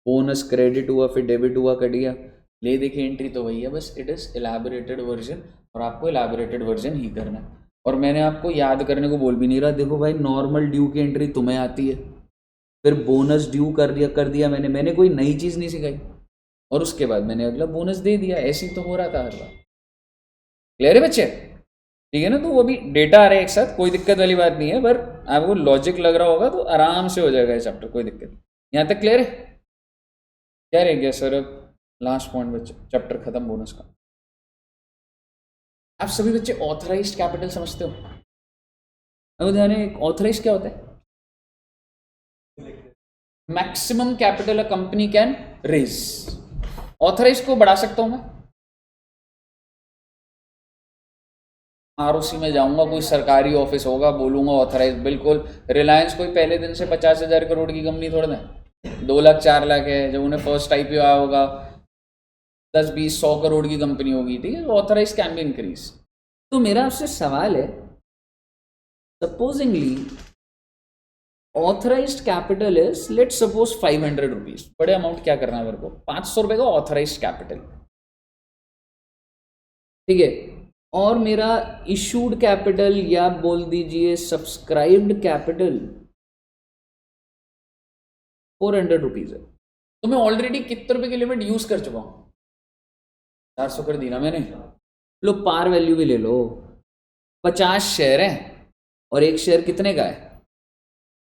बोनस क्रेडिट हुआ, फिर डेबिट हुआ, कट गया। ले देके एंट्री तो वही है, बस इट इज एलैबोरेटेड वर्जन, और आपको एलैबोरेटेड वर्जन ही करना है। और मैंने आपको याद करने को बोल भी नहीं रहा, देखो भाई नॉर्मल ड्यू की एंट्री तुम्हें आती है, फिर बोनस ड्यू कर दिया मैंने कोई नई चीज़ नहीं सिखाई, और उसके बाद मैंने अगला बोनस दे दिया, ऐसे ही तो हो रहा था हर बार। क्लियर है बच्चे, ठीक है ना। तो वो भी डेटा आ रहा है एक साथ, कोई दिक्कत वाली बात नहीं है, पर आपको लॉजिक लग रहा होगा तो आराम से हो जाएगा ये चैप्टर, कोई दिक्कत नहीं। यहाँ तक क्लियर है, क्या रह गया सर अब लास्ट पॉइंट बच्चे, चैप्टर खत्म बोनस का। आप सभी बच्चे ऑथराइज्ड कैपिटल समझते हो, अब ध्यान है, ऑथराइज्ड क्या होता है, maximum capital a company can raise. Authorise को बढ़ा सकता हूं मैं, ROC में जाऊंगा, कोई सरकारी ऑफिस होगा, बोलूंगा ऑथराइज, बिल्कुल। रिलायंस कोई पहले दिन से 50,000 करोड़ की कंपनी थोड़ा ना, 2 लाख 4 लाख है, जब उन्हें फर्स्ट IPO आया होगा 10-20-100 करोड़ की कंपनी होगी, ठीक है। Authorise can be increase. तो मेरा आपसे सवाल है, supposingly authorised capital is let's suppose 500 rupees, बड़े अमाउंट क्या करना है मेरे को, 500 रुपए का ऑथराइज्ड कैपिटल, ठीक है। और मेरा इशूड कैपिटल या बोल दीजिए सब्सक्राइब्ड कैपिटल 400 रुपीज है, तो मैं ऑलरेडी कितने रुपए की लिमिट यूज कर चुका हूं, 400 कर दी ना मैंने। लो पार वैल्यू भी ले लो, 50 शेयर है और एक शेयर कितने का है,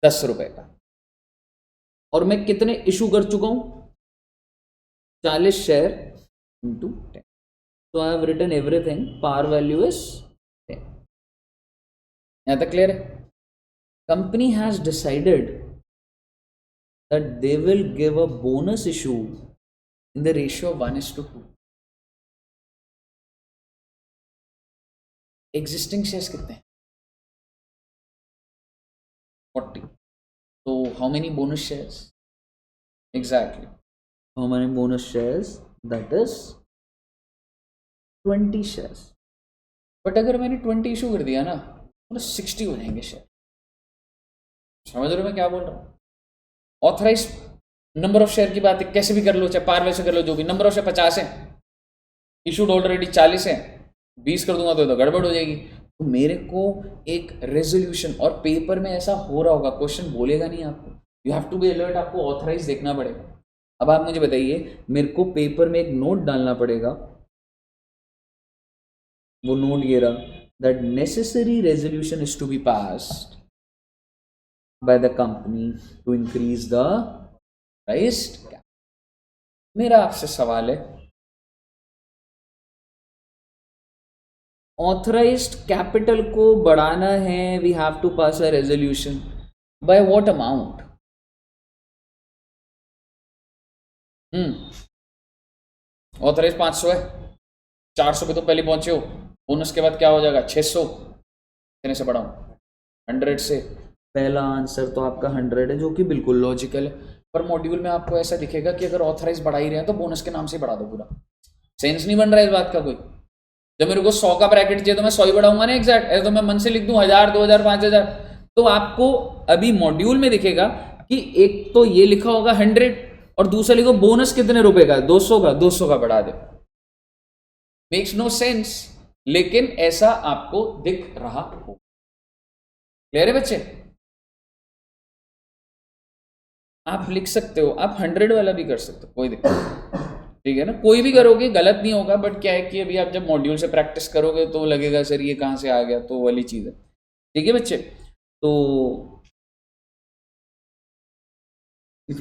10 रुपए का, और मैं कितने इशू कर चुका हूं, 40 share into 10, so I have written everything, par value is 10। यहाँ तक क्लियर है। Company has decided that they will give a bonus issue in the ratio of 1:2। Existing shares कितने हैं, 40, तो how many bonus shares, exactly how many bonus shares, that is 20 shares. But अगर मैंने 20 issue कर दिया ना तो 60 हो जाएंगे शेयर, समझ रहे हो मैं क्या बोल रहा हूँ। ऑथराइज नंबर ऑफ शेयर की बात है, कैसे भी कर लो, चाहे पार वैसे कर लो, जो भी, नंबर ऑफ शेयर 50 है, इशूड ऑलरेडी 40 है, 20 कर दूंगा तो गड़बड़ हो जाएगी। तो मेरे को एक रेजोल्यूशन, और पेपर में ऐसा हो रहा होगा, क्वेश्चन बोलेगा नहीं आपको, you have to be alert, आपको ऑथराइज देखना पड़ेगा। अब आप मुझे बताइए, मेरे को पेपर में एक नोट डालना पड़ेगा, वो नोट ये रहा, that necessary resolution is to be passed by the company to increase the raised capital. मेरा आपसे सवाल है, ऑथराइज्ड कैपिटल को बढ़ाना है, we have to pass a resolution, by what amount, authorise 500 है, 400 पे तो पहले पहुंचे हो, बोनस के बाद क्या हो जाएगा 600, कितने से बढ़ाऊं, 100 से। पहला आंसर तो आपका 100 है, जो कि बिल्कुल लॉजिकल है। पर मॉड्यूल में आपको ऐसा दिखेगा कि अगर ऑथराइज बढ़ा ही रहे हैं तो बोनस के नाम से बढ़ा दो पूरा। सेंस नहीं बन रहा है इस बात का कोई। जब मेरे को 100 का ब्रैकेट चाहिए तो मैं 100 ही बढ़ाऊंगा ना एग्जैक्ट, ऐसे तो मैं मन से लिख दूं 1000, 2000, 5000। तो आपको अभी मॉड्यूल में दिखेगा कि एक तो ये लिखा होगा 100 और दूसरा लिखो बोनस कितने रुपए का, 200 का, 200 का बढ़ा दे। मेक्स नो सेंस, लेकिन ऐसा आपको दिख रहा हो। क्लियर है बच्चे? आप लिख सकते हो, आप 100 वाला भी कर सकते हो, कोई दिक्कत नहीं, ठीक है ना? कोई भी करोगे गलत नहीं होगा, बट क्या है कि अभी आप जब मॉड्यूल से प्रैक्टिस करोगे तो लगेगा सर ये कहाँ से आ गया, तो वाली चीज़ है। ठीक है बच्चे? तो ठीक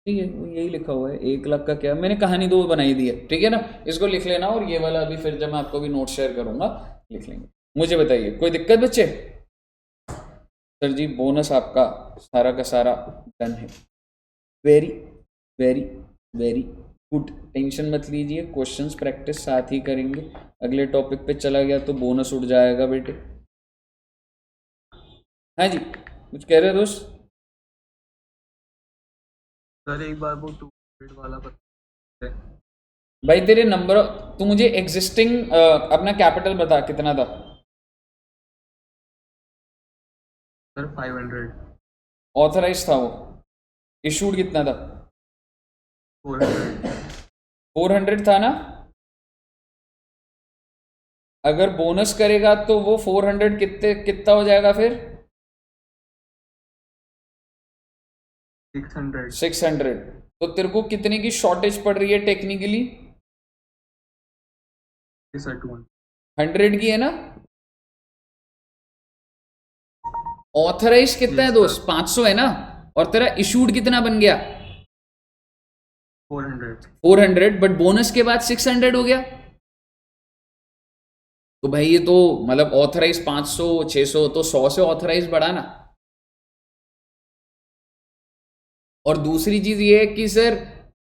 है, यही लिखा हुआ है 1 लाख का क्या, मैंने कहानी तो बनाई दी है, ठीक है ना? इसको लिख लेना, और ये वाला अभी फिर जब मैं आपको भी नोट शेयर करूंगा लिख लेंगे। मुझे बताइए कोई दिक्कत बच्चे? सर जी बोनस आपका सारा का सारा डन है। Very very very good, tension मत लीजिए, क्वेश्चंस प्रैक्टिस साथ ही करेंगे। अगले टॉपिक पे चला गया तो बोनस उड़ जाएगा बेटे। हाँ जी, कुछ कह रहे हो दोस्त? सर एक बार वो 200 वाला बता। भाई तेरे नंबर, तू मुझे एग्जिस्टिंग अपना कैपिटल बता कितना था? सर 500। ऑथराइज था वो, इशूड कितना था? 400। 400 था ना? अगर बोनस करेगा तो वो 400 कितना हो जाएगा फिर? 600। तो तेरे को कितने की शॉर्टेज पड़ रही है टेक्निकली? 100 की है ना? ऑथराइज कितना है दोस्त? 500 है ना? और तेरा इशूड कितना बन गया? 400, बट बोनस के बाद 600 हो गया। तो भाई ये तो मतलब ऑथराइज 500, 600, तो 100 से ऑथराइज बढ़ा ना। और दूसरी चीज ये है कि सर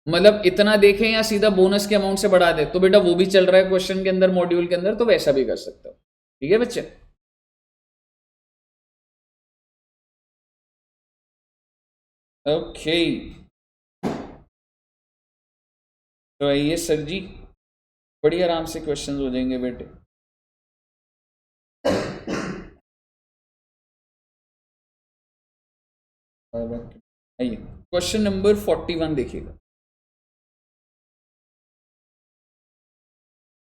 मतलब इतना देखें या सीधा बोनस के अमाउंट से बढ़ा दे, तो बेटा वो भी चल रहा है क्वेश्चन के अंदर, मॉड्यूल के अंदर, तो वैसा भी कर सकते हो। ठीक है बच्चे? ओके, तो आइए सर जी, बड़ी आराम से क्वेश्चंस हो जाएंगे बेटे। आइए क्वेश्चन नंबर 41 देखिएगा।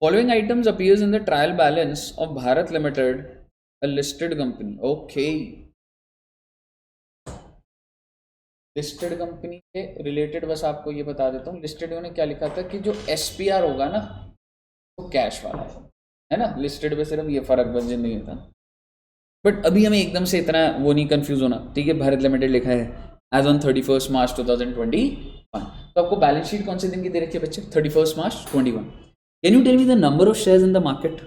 Following items appears in the trial balance of Bharat Limited, a listed company. Okay. Listed company के रिलेटेड बस आपको ये बता देता हूँ, लिस्टेड में क्या लिखा था कि जो एसपीआर होगा ना वो कैश वाला है ना? लिस्टेड में सिर्फ ये फर्क बस जिंदगी था, बट अभी हमें एकदम से इतना वो नहीं कंफ्यूज होना। ठीक है, भारत लिमिटेड लिखा है एज ऑन 31 मार्च 2021। तो आपको बैलेंस शीट कौन से दिन की दे रखी है बच्चे? 31 March 21। Can you tell me the number of shares in the market?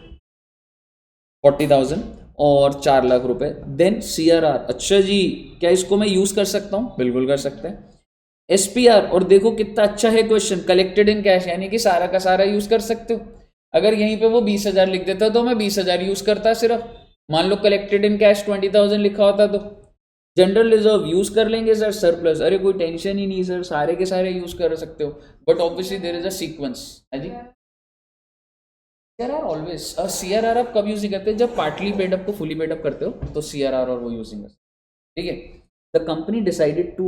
40,000 और 4 लाख रुपए। देन सीआरआर, अच्छा जी क्या इसको मैं यूज कर सकता हूं? बिल्कुल कर सकते हैं। एसपीआर, और देखो कितना अच्छा है क्वेश्चन, कलेक्टेड इन कैश, यानी कि सारा का सारा यूज कर सकते हो। अगर यहीं पे वो 20,000 लिख देता तो मैं 20,000 यूज करता सिर्फ। मान लो कलेक्टेड इन कैश 20,000 लिखा होता तो जनरल रिजर्व यूज कर लेंगे सर, सरप्लस, अरे कोई टेंशन ही नहीं सर, सारे के सारे यूज कर सकते हो। But obviously there is a sequence है जी। सीआरआर ऑलवेज, सीआरआर आप कब यूज नहीं करते? जब पार्टली पेड अप को फुली पेड अप करते हो तो सीआरआर और वो यूजिंग है। ठीक है, the company decided to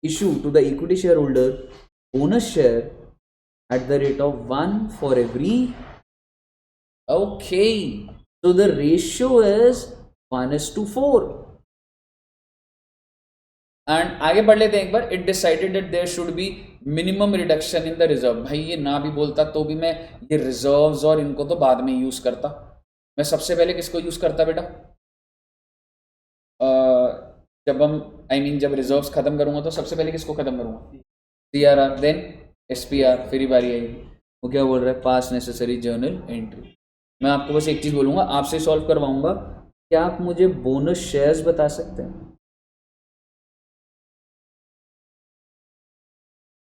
issue to the equity share holder bonus share at the rate of 1 for every, okay, so the ratio is 1:4। And आगे बढ़ लेते हैं एक बार। It decided that there should be minimum reduction in the reserve. भाई ये ना भी बोलता तो भी मैं ये रिजर्व्स और इनको तो बाद में यूज करता। मैं सबसे पहले किसको यूज करता बेटा? जब हम जब रिजर्व्स खत्म करूंगा तो सबसे पहले किसको खत्म करूंगा? सीआरआर, देन एसपीआर, फिर ही बारी आएगी। वो क्या बोल रहा है? पास नेसेसरी जर्नल एंट्री। मैं आपको बस एक चीज बोलूंगा, आपसे सॉल्व करवाऊंगा, क्या आप मुझे बोनस शेयर्स बता सकते हैं?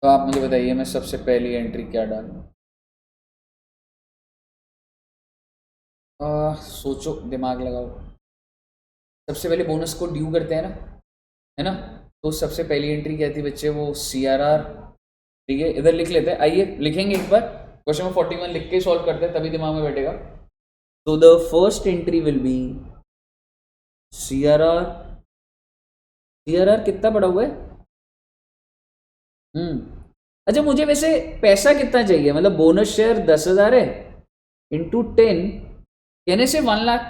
तो आप मुझे बताइए मैं सबसे पहली एंट्री क्या डालूं? सोचो, दिमाग लगाओ। सबसे पहले बोनस को ड्यू करते हैं ना, है ना? तो सबसे पहली एंट्री क्या थी बच्चे, वो CRR, ठीक है, इधर लिख लेते हैं, आइए लिखेंगे एक बार, क्वेश्चन नंबर 41 लिख के सॉल्व करते हैं तभी दिमाग में बैठेगा। तो the first entry will be CRR, CRR कितना पड़ा हुआ है, अच्छा मुझे वैसे पैसा कितना चाहिए, मतलब बोनस शेयर 10,000 है इंटू 10, कहने से 1 लाख,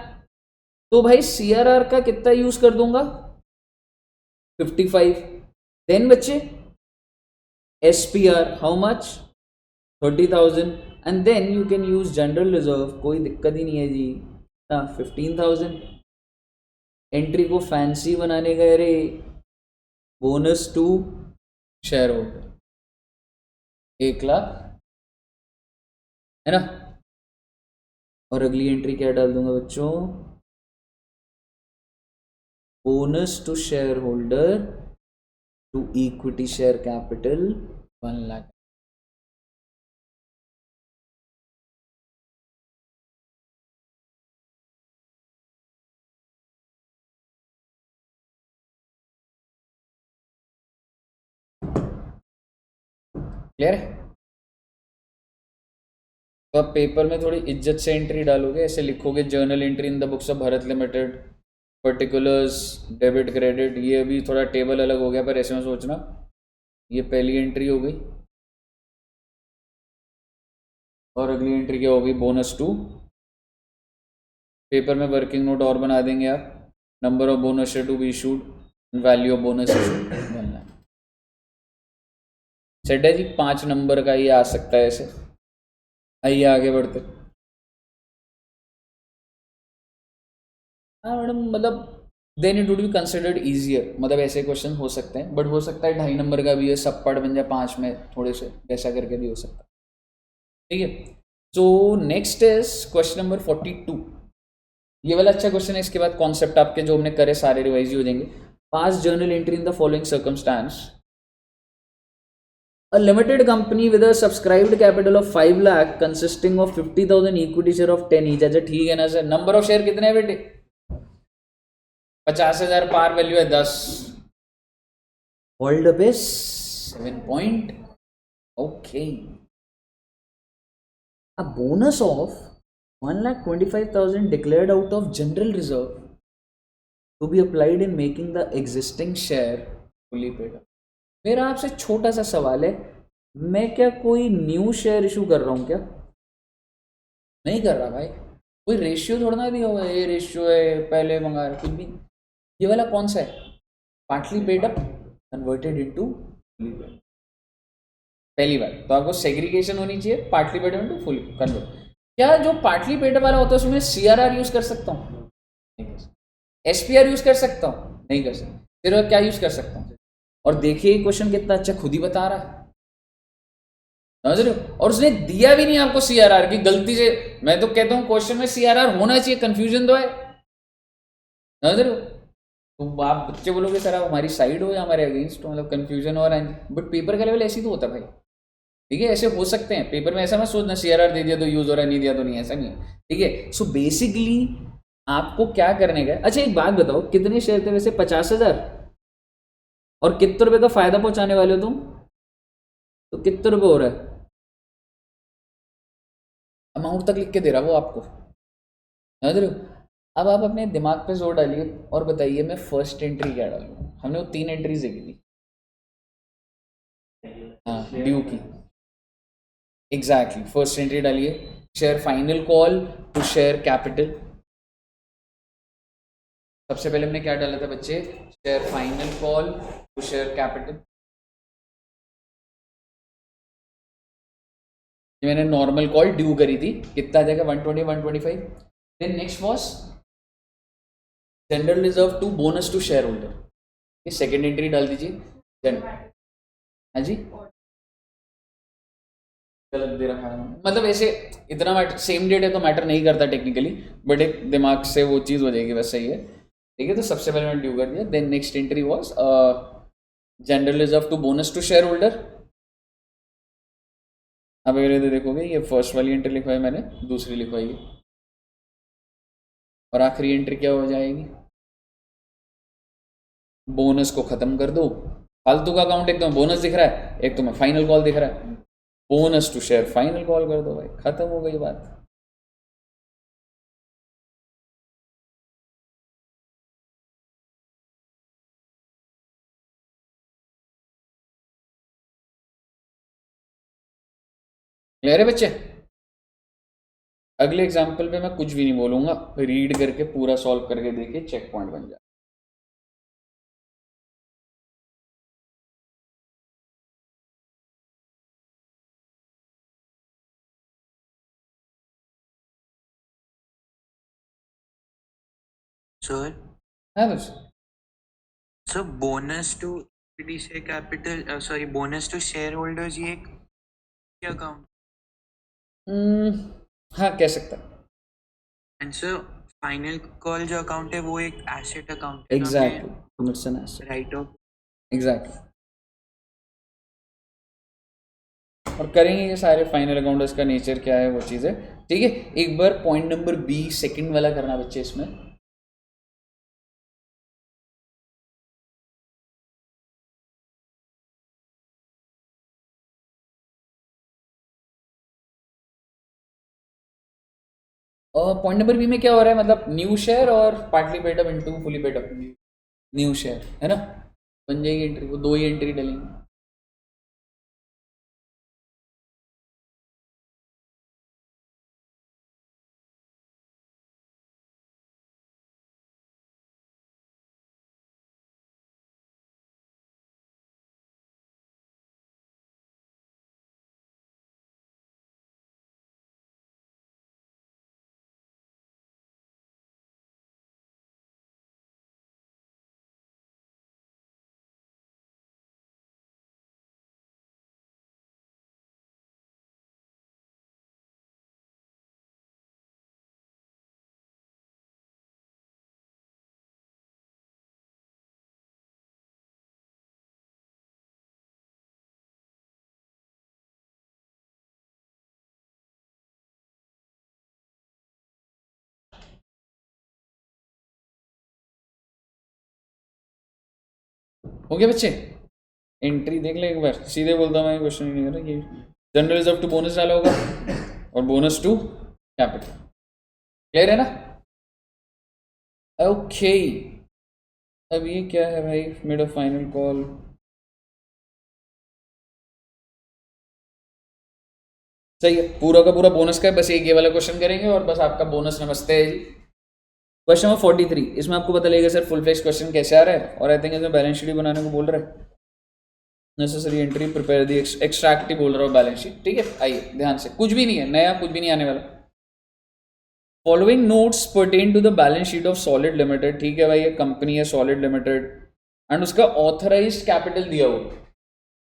तो भाई CRR का कितना यूज कर दूंगा 55, देन बच्चे SPR how much 30,000, and then you can use general reserve, कोई दिक्कत ही नहीं है जी, 15,000, एंट्री को फैंसी बनाने गए रे, bonus to share holder 1 lakh, है ना, और अगली एंट्री क्या डाल दूंगा बच्चों, bonus to share holder to equity share capital 1 lakh. Clear है? तो आप पेपर में थोड़ी इज्जत से एंट्री डालोगे, ऐसे लिखोगे journal entry in the books of Bharat limited, particulars, debit credit, ये अभी थोड़ा टेबल अलग हो गया पर ऐसे में सोचना, ये पहली एंट्री हो गई और अगली एंट्री क्या होगी, बोनस टू, पेपर में वर्किंग नोट और बना देंगे आप, number of bonus share to be issued, value of bonus issued बनना है, सेट है जी, 5 नंबर का ये आ सकता है ऐसे। आइए आगे बढ़ते, हाँ मैडम, मतलब then it would be considered easier, मतलब ऐसे क्वेश्चन हो सकते हैं, बट हो सकता है 2.5 नंबर का भी है, सब पढ़ बन जाए 5 में, थोड़े से ऐसा करके भी हो सकता है, ठीक है। So next is question number 42, ये वाला अच्छा क्वेश्चन है, इसके बाद कॉन्सेप्ट आपके जो हमने करे सारे रिवाइज हो जाएंगे। पास journal entry in the following circumstance, a limited company with a subscribed capital of 5 lakh consisting of 50,000 equity share of 10 each, अच्छा ठीक है ना सर, नंबर ऑफ शेयर कितने हैं बेटे, 50,000, पार वैल्यू है 10, hold up is 7 point, okay, a bonus of 1,25,000 declared out of general reserve to be applied in making the existing share fully paid up। मेरा आपसे छोटा सा सवाल है, मैं क्या कोई न्यू शेयर इशू कर रहा हूं क्या, नहीं कर रहा भाई, कोई रेशियो थोड़ा ना दिया हुआ है, ये रेशियो है पहले मंगा रहा कुछ भी, ये वाला कौन सा है, partly paid up converted into fully paid, पहली बार तो आपको सेग्रीगेशन होनी चाहिए, partly paid up into full convert, क्या जो पार्टली पेड अप वाला होता है उसमें CRR यूज कर सकता हूँ, नहीं कर सकता, SPR यूज कर सकता हूँ, नहीं कर सकता, फिर क्या यूज कर सकता हूँ, और देखिए क्वेश्चन कितना अच्छा खुद ही बता रहा है, समझ रहे हो, और उसने दिया भी नहीं आपको CRR की, गलती से, मैं तो कहता हूँ क्वेश्चन में CRR होना चाहिए, कंफ्यूजन तो है, समझ रहे हो, तो आप बच्चे बोलोगे सर आप हमारी साइड हो या हमारे अगेंस्ट हो, मतलब कंफ्यूजन हो रहा है, बट पेपर का लेवल ऐसी तो होता है भाई, ठीक है, ऐसे हो सकते हैं पेपर में, ऐसा मत सोचना CRR दे दिया तो यूज हो रहा है, नहीं दिया तो नहीं, ऐसा नहीं है, ठीक है। सो बेसिकली आपको क्या करने का, अच्छा एक बात बताओ, कितने शेयर थे वैसे, 50,000, और कितने रुपए का फायदा पहुंचाने वाले हो तुम, तो कितने रुपए हो रहा है, अमाउंट तक लिख के दे रहा वो आपको, समझ रहे हो, अब आप अपने दिमाग पे जोर डालिए और बताइए मैं फर्स्ट एंट्री क्या डालूँ, हमने वो 3 एंट्रीज देखी थी, हाँ ड्यू की, एग्जैक्टली, फर्स्ट एंट्री डालिए, share final call to share capital, सबसे पहले हमने क्या डाला था बच्चे, share final call to share capital, मैंने नॉर्मल कॉल ड्यू करी थी, कितना आ जाएगा 120 125, then next was general reserve to bonus to share holder, ये सेकेंड एंट्री डाल दीजिए, हाँ जी गलत दे रखा है, मतलब ऐसे इतना सेम डेट है तो मैटर नहीं करता टेक्निकली, बट एक दिमाग से वो चीज़ हो जाएगी, बस सही है, ठीक है। तो सबसे पहले मैंने ड्यू कर दिया, then next entry was general reserve to bonus to share holder, अब अगर इधर देखोगे ये फर्स्ट वाली एंट्री लिखवाई मैंने, दूसरी लिखवाई है, और आखिरी एंट्री क्या हो जाएगी, बोनस को खत्म कर दो, फालतू का अकाउंट एक तो बोनस दिख रहा है, एक तो मैं फाइनल कॉल दिख रहा है, bonus to share final call कर दो भाई, खत्म हो गई बात। क्लियर है बच्चे? अगले एग्जाम्पल पे मैं कुछ भी नहीं बोलूंगा, रीड करके पूरा सॉल्व करके देखिए, चेक पॉइंट बन जाए। सर हाँ बस। Sir bonus to equity share capital sorry bonus to share holders ये एक अकाउंट हाँ कह सकता। एंड सर फाइनल कॉल जो अकाउंट है वो एक एसेट अकाउंट है, exactly, it's an asset. Write off. Exactly. और करेंगे ये सारे फाइनल अकाउंट्स का नेचर क्या है वो चीज़ें, ठीक है। एक बार पॉइंट नंबर बी सेकंड वाला करना बच्चे इसमें। और पॉइंट नंबर बी में क्या हो रहा है, मतलब न्यू शेयर और partly paid up into fully paid up, new share है ना, बन जाएगी एंट्री, वो दो ही एंट्री डलेंगे। हो गया बच्चे? एंट्री देख ले एक बार, सीधे बोलता हूँ मैं, क्वेश्चन नहीं कर रहा, ये जनरल रिजर्व टू बोनस डाला होगा और बोनस टू कैपिटल। क्लियर है ना? ओके। अब ये क्या है भाई, मेड अ फाइनल कॉल, सही है, पूरा का पूरा बोनस का है, बस एक ये वाला क्वेश्चन करेंगे और बस आपका बोनस नमस्ते है जी। क्वेश्चन नंबर 43, इसमें आपको पता लगेगा सर फुल फ्लेक्स क्वेश्चन कैसे आ रहा है, और आई थिंक इसमें बैलेंस शीट बनाने को बोल रहा है, necessary entry prepare the extract ही बोल रहा हूँ बैलेंस शीट, ठीक है। आइए ध्यान से, कुछ भी नहीं है नया, कुछ भी नहीं आने वाला। Following notes pertain to the balance sheet of solid limited, ठीक है भाई, ये कंपनी है सॉलिड लिमिटेड, एंड उसका ऑथराइज्ड कैपिटल दिया हुआ।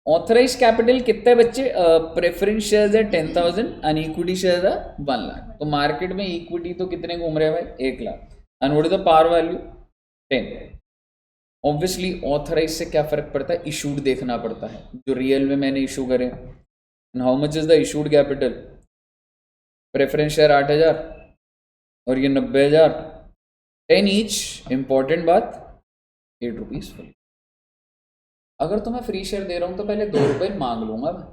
ऑथराइज कैपिटल कितने बच्चे, प्रेफरेंस शेयर्स है 10,000 एंड इक्विटी शेयर्स है 1 लाख। तो मार्केट में इक्विटी तो कितने घूम रहे हैं भाई, 1 lakh, and what is the par value 10। Obviously authorise से क्या फर्क पड़ता है, इशूड देखना पड़ता है, जो रियल में मैंने इशू करे, and how much is the issued capital, preference share 8,000 और ये 90,000, 10 ईच। इंपॉर्टेंट बात, 8 रुपीज फुल। अगर तो मैं फ्री शेयर दे रहा हूँ तो पहले 2 रुपये मांग लूंगा मैं,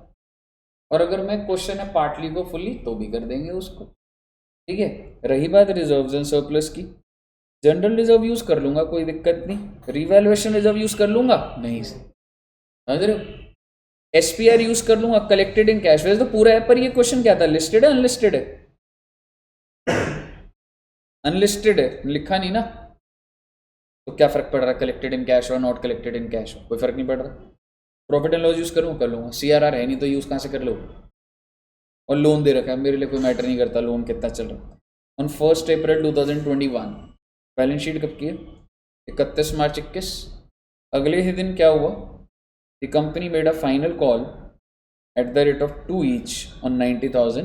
और अगर मैं क्वेश्चन है पार्टली को फुली तो भी कर देंगे उसको, ठीक है। रही बात रिजर्व्स एंड सरप्लस की, जनरल रिजर्व यूज कर लूंगा, कोई दिक्कत नहीं, रिवैल्यूएशन रिजर्व यूज कर लूंगा, नहीं समझ रहे हो, एसपीआर यूज कर लूंगा, कलेक्टेड इन कैश, वैसे तो पूरा है, पर ये क्वेश्चन क्या था, लिस्टेड है अनलिस्टेड है, अनलिस्टेड है, लिखा नहीं ना, तो क्या फर्क पड़ रहा है कलेक्टेड इन कैश और नॉट कलेक्टेड इन कैश, कोई फर्क नहीं पड़ रहा। प्रॉफिट एंड लॉस यूज करूँ, कर लूंगा, सीआरआर है नहीं तो यूज कहाँ से कर लो, और लोन दे रखा है, मेरे लिए कोई मैटर नहीं करता लोन कितना चल रहा है। ऑन 1 अप्रैल 2021 बैलेंस शीट कब की है, 31 मार्च 21। अगले ही दिन क्या हुआ, the company made a final call at the rate of 2 each on 90,000,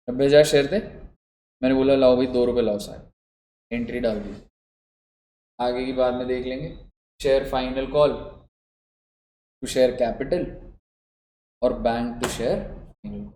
90,000 share थे, मैंने बोला लाओ भाई 2 रुपये लाओ साहब, एंट्री डाल दी, आगे की बाद में देख लेंगे। Share final call to share capital और बैंक टू शेयर फाइनल।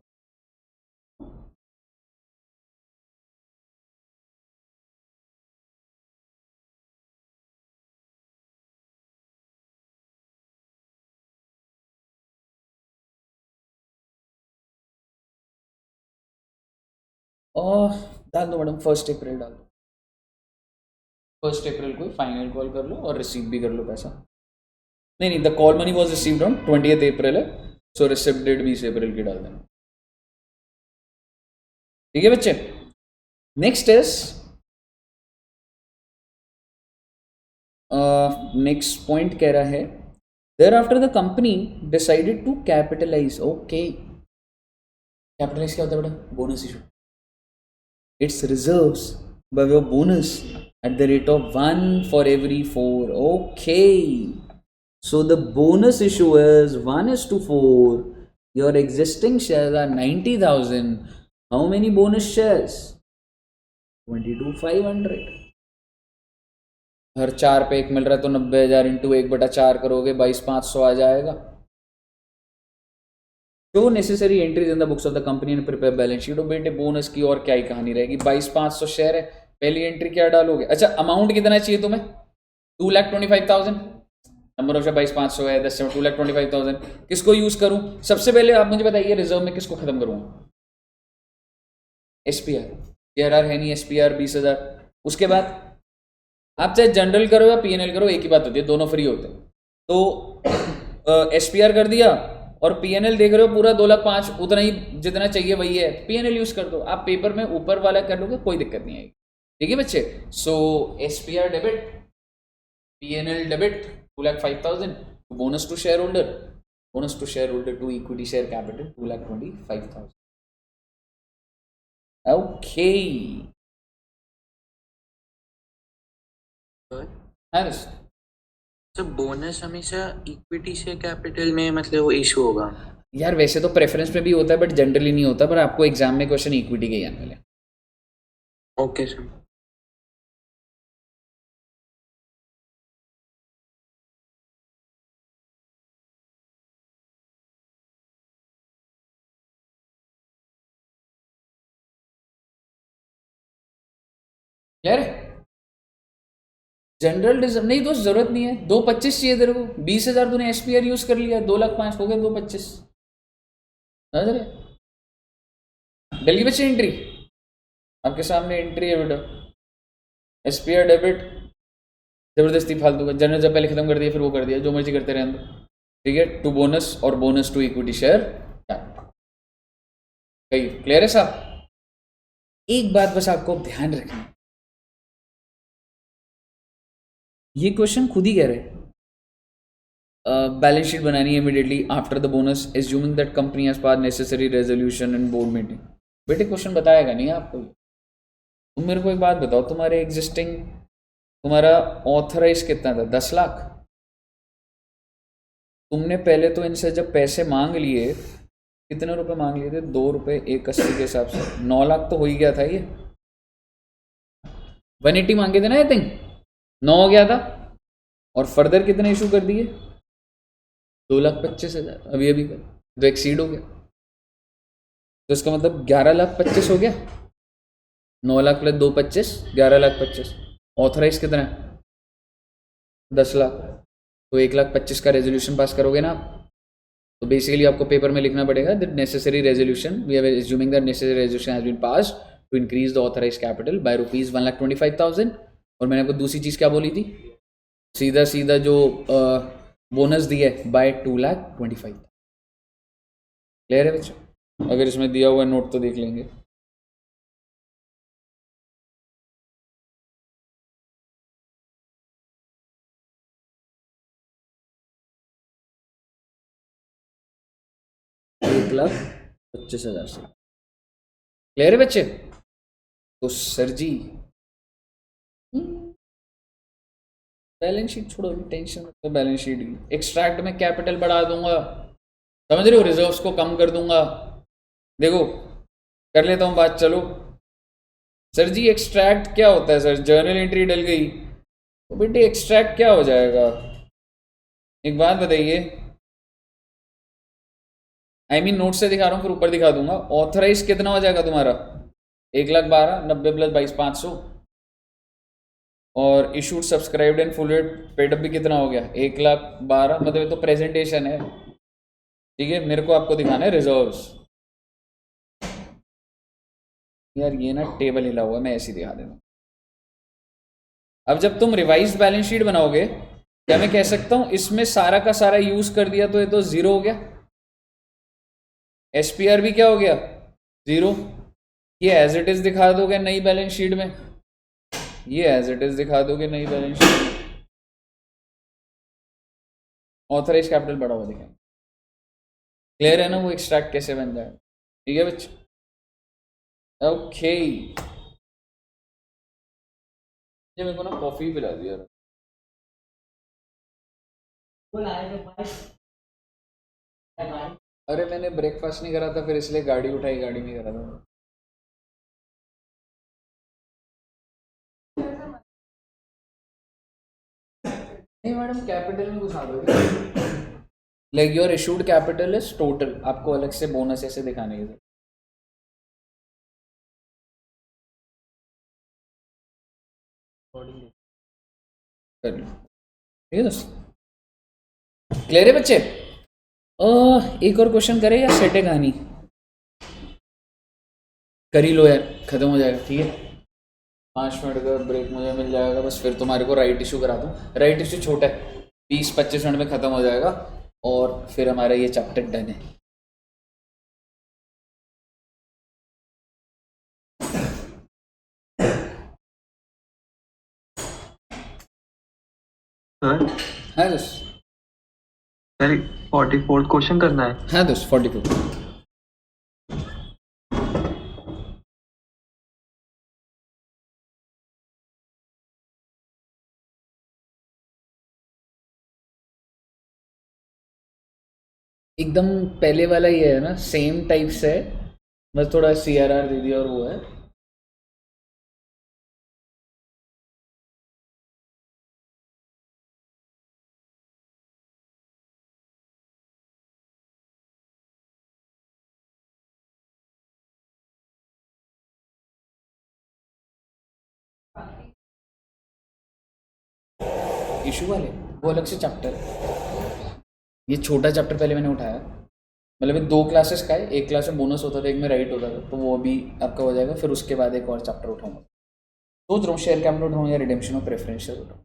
और डाल दो मैडम 1 अप्रैल डाल दो, 1 अप्रैल को फाइनल कॉल कर लो और रिसीव भी कर लो पैसा। नहीं नहीं, the call money was received on 20th April है, सो रिसिप्ट डेट 20 अप्रैल की डाल देना। ठीक है बच्चे, नेक्स्ट इज नेक्स्ट पॉइंट कह रहा है thereafter the company decided to capitalise. Okay, capitalise क्या होता है बेटा? Bonus issue. It's reserves by your bonus at the rate of 1 for every 4. Okay, so the bonus issue is 1:4. Your existing shares are 90,000. How many bonus shares? 22,500. हर 4 पे 1 मिल रहा है तो 90,000 into 1/4 करोगे 22,500 आ जाएगा। तो necessary entries in the books of the company and prepare balance sheet. बेटे bonus की और क्या ही कहानी रहेगी, 22,500 शेयर है, पहली एंट्री क्या डालोगे? अच्छा, अमाउंट कितना चाहिए तुम्हें? 2,25,000। नंबर ऑफ शेयर 22,500 है, 10 से 2,25,000। किसको यूज करूं? सबसे पहले आप मुझे बताइए रिजर्व में किसको खत्म करूंगा? एसपीआर। सीआरआर है नहीं, एसपीआर 20,000। उसके बाद आप चाहे जनरल करो या पीएनएल करो, एक ही बात होती है, दोनों फ्री होते हैं। तो एसपीआर कर दिया और पीएनएल देख रहे हो पूरा 2,05,000, उतना ही जितना चाहिए वही है, पीएनएल यूज कर दो। आप पेपर में ऊपर वाला कर लोगे, कोई दिक्कत नहीं आएगी। ठीक है बच्चे, so SPR debit, PNL debit 2,05,000, bonus to share holder to equity share capital 2,25,000। Okay, तो बोनस हमेशा इक्विटी शेयर कैपिटल में मतलब वो इशू होगा? यार वैसे तो प्रेफरेंस में भी होता है बट जनरली नहीं होता, पर आपको एग्जाम में क्वेश्चन इक्विटी के ही आने वाले। Okay sir. क्लियर है? जनरल रिजर्व नहीं दोस्त, जरूरत नहीं है। 2,25,000 चाहिए तेरे को, 20,000 तूने एसपीआर यूज कर लिया, 2,05,000 हो गए, 2,25,000 नजर है। दिल्ली बच्चे एंट्री आपके सामने एंट्री है बेटा, एसपीआर डेबिट जबरदस्ती फालतू का, जनरल जब पहले खत्म कर दिया फिर वो कर दिया, जो मर्जी करते रहने दो। ठीक है, टू बोनस और बोनस टू इक्विटी शेयर कही। क्लियर है साहब? एक बात बस आपको ध्यान रखना, ये क्वेश्चन खुद ही कह रहे हैं बैलेंस शीट बनानी है immediately after the bonus, assuming that company has pass necessary resolution and board meeting. बेटे क्वेश्चन बताएगा नहीं आपको। तुम मेरे को एक बात बताओ, तुम्हारे एग्जिस्टिंग तुम्हारा ऑथराइज कितना था? 10 लाख। तुमने पहले तो इनसे जब पैसे मांग लिए, कितने रुपए मांग लिए थे? 2 रुपये 1,80 के हिसाब से 9 लाख तो हो ही गया था। ये 180 मांगे थे ना, आई थिंक 9 हो गया था। और फर्दर कितने इशू कर दिए? 2,25,000 अभी अभी कर, तो एक्सीड हो गया। तो इसका मतलब 11,25,000 हो गया। 9 लाख प्लस 2,25,000 11,25,000। ऑथराइज कितना है? 10 लाख। तो 1,25,000 का रेजोल्यूशन पास करोगे ना आप, तो बेसिकली आपको पेपर में लिखना पड़ेगा that necessary resolution, we are assuming that necessary resolution has been passed to increase the authorise capital by ₹1,25,000। और मैंने आपको दूसरी चीज़ क्या बोली थी? सीधा सीधा जो बोनस दिया है बाय 2,25,000। क्लियर है बच्चों? अगर इसमें दिया हुआ नोट तो देख लेंगे। ₹1,25,000 से। क्लियर है बच्चे? तो सर जी बैलेंस शीट छोड़ो, टेंशन मत लो बैलेंस शीट की। एक्सट्रैक्ट में कैपिटल बढ़ा दूंगा, समझ रहे हो? रिजर्व्स को कम कर दूंगा। देखो कर लेता हूँ बात, चलो। सर जी एक्सट्रैक्ट क्या होता है सर? जर्नल एंट्री डल गई तो बेटे एक्सट्रैक्ट क्या हो जाएगा? एक बात बताइए, आई मीन नोट से दिखा रहा हूँ फिर ऊपर दिखा दूंगा। ऑथराइज कितना हो जाएगा तुम्हारा? 1,12,000, 90 प्लस 22,500। और issued subscribed and full paid up भी कितना हो गया? 1,12,000। मतलब ये तो प्रेजेंटेशन है, ठीक है, मेरे को आपको दिखाना है रिजर्व्स। यार ये ना टेबल हिला हुआ है, मैं ऐसे ही दिखा देता हूँ। अब जब तुम रिवाइज्ड बैलेंस शीट बनाओगे, क्या मैं कह सकता हूँ इसमें सारा का सारा यूज कर दिया तो ये तो जीरो हो गया, एसपीआर भी क्या हो गया, जीरो। ये एज इट इज दिखा दोगे नई बैलेंस शीट में, ये एज इट इज दिखा दोगे नई बैलेंस शीट में, ऑथराइज कैपिटल बढ़ा हुआ दिखाएंगे। क्लियर है ना वो एक्सट्रैक्ट कैसे बन जाएगा? ठीक है बच्चे, ओके। ये मेरे को ना कॉफी पिला दिया। अरे मैंने ब्रेकफास्ट नहीं करा था, फिर इसलिए गाड़ी उठाई, गाड़ी में करा था। नहीं मैडम, कैपिटल में घुसा दोगे, like your issued capital is total, आपको अलग से बोनस ऐसे दिखाने की जरूरत कर लो। ठीक है दोस्त, क्लियर है बच्चे? एक और क्वेश्चन करें या सेट है कहानी? कर ही लो यार, खत्म हो जाएगा। ठीक है, 5 मिनट का ब्रेक मुझे मिल जाएगा बस, फिर तुम्हारे को राइट इशू करा दूँ। राइट इशू छोटा है, 20-25 मिनट में ख़त्म हो जाएगा और फिर हमारा ये चैप्टर डन है। सर हाँ दोस्त, सर 44th क्वेश्चन करना है। हाँ दोस्त, 44। एकदम पहले वाला ही है ना, सेम टाइप से है, बस थोड़ा CRR दे दिया और वो है। इशू वाले वो अलग से चैप्टर है, ये छोटा चैप्टर पहले मैंने उठाया, मतलब ये 2 क्लासेस का है, एक क्लास में बोनस होता था, एक में राइट होता था, तो वो अभी आपका हो जाएगा, फिर उसके बाद एक और चैप्टर उठाऊंगा। सोच रहा हूँ शेयर कैपिटल उठाऊँ या रिडेम्पशन ऑफ प्रेफरेंशियल उठाऊँ।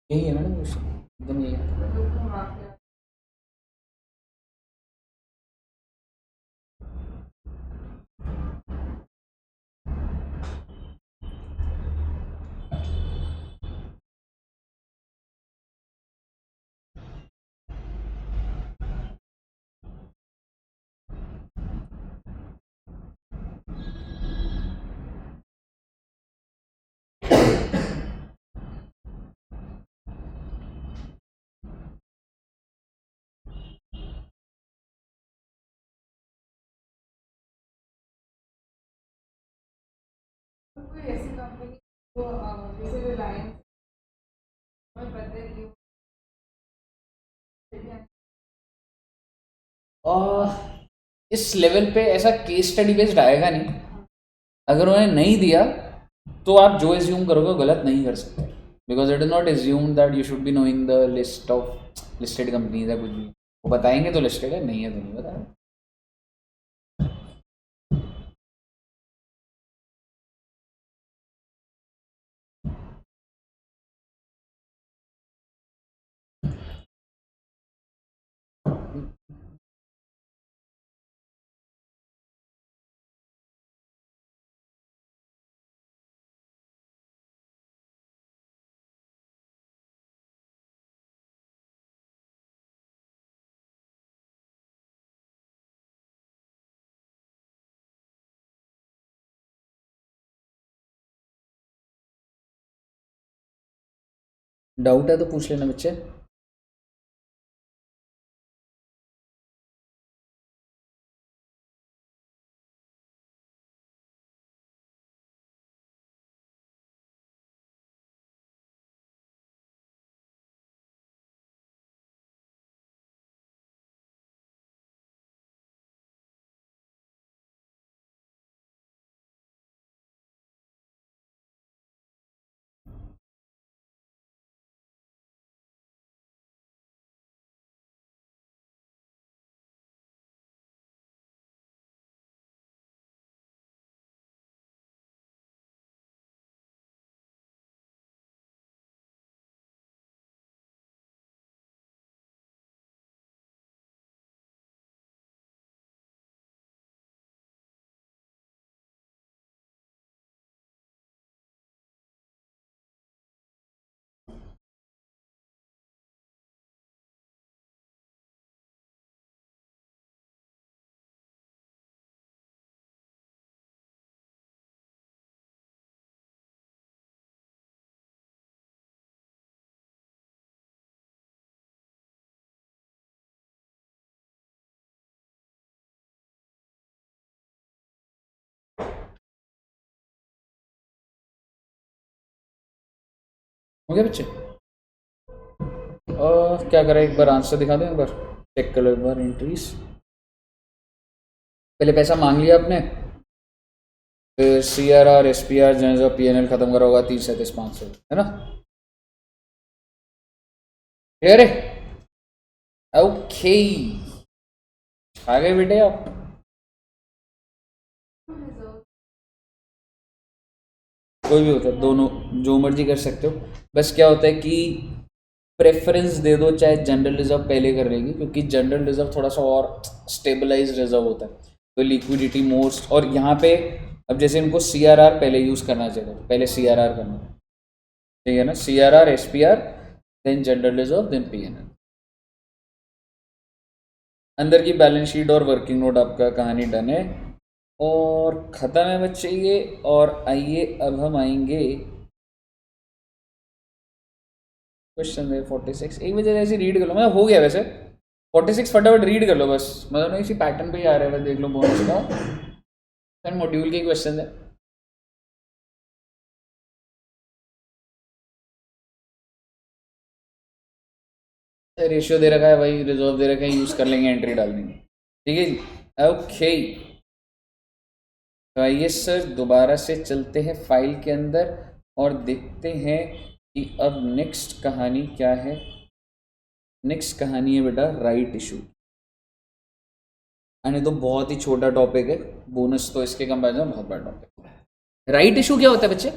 यही है मैडम क्वेश्चन, एकदम यही है। कोई ऐसी कंपनी जो जैसे रिलायंस में पता है कि इस लेवल पे ऐसा केस स्टडी बेस्ड आएगा नहीं, अगर उन्हें नहीं दिया तो आप जो एज्यूम करोगे गलत नहीं कर सकते, because it is not assume that you should be knowing the list of listed companies है, कुछ भी वो बताएंगे तो लिस्टेड है, नहीं है तो नहीं बताया। डाउट है तो पूछ लेना बच्चे। हो गया बच्चे? क्या करें, एक बार आंसर दिखा दो, एक बार चेक कर लो एक बार एंट्रीज। पहले पैसा मांग लिया आपने, फिर CRR SPR जनरल PNL खत्म करा होगा 30-37-500, है ना? क्लियर है? ओके, आ गए बेटे आप। कोई भी होता है, दोनों जो मर्जी कर सकते हो। बस क्या होता है कि प्रेफरेंस दे दो, चाहे जनरल रिजर्व पहले कर लेगी, क्योंकि जनरल रिजर्व थोड़ा सा और स्टेबलाइज रिजर्व होता है, तो लिक्विडिटी मोस्ट। और यहाँ पे अब जैसे इनको CRR पहले यूज़ करना चाहिए, पहले CRR करना, ठीक है ना? CRR SPR then general reserve then PNL। अंदर की बैलेंस शीट और वर्किंग नोट आपका कहानी डन है और ख़त्म है बच्चे ये। और आइए अब हम आएंगे क्वेश्चन है 46। एक बजे ऐसे रीड कर लो, मतलब हो गया वैसे 46, फटाफट रीड कर लो बस, मतलब ना इसी पैटर्न पे ही आ रहा है, देख लो बोनस का मॉड्यूल के क्वेश्चन है। रेशियो दे रखा है भाई, रिजर्व दे रखा है, यूज़ कर लेंगे, एंट्री डाल देंगे, ठीक है जी। ओके, तो आइए सर दोबारा से चलते हैं फाइल के अंदर और देखते हैं कि अब नेक्स्ट कहानी क्या है। नेक्स्ट कहानी है बेटा राइट इशू, यानी तो बहुत ही छोटा टॉपिक है, बोनस तो इसके कंपेरिजन में बहुत बड़ा टॉपिक है। राइट इशू क्या होता है बच्चे?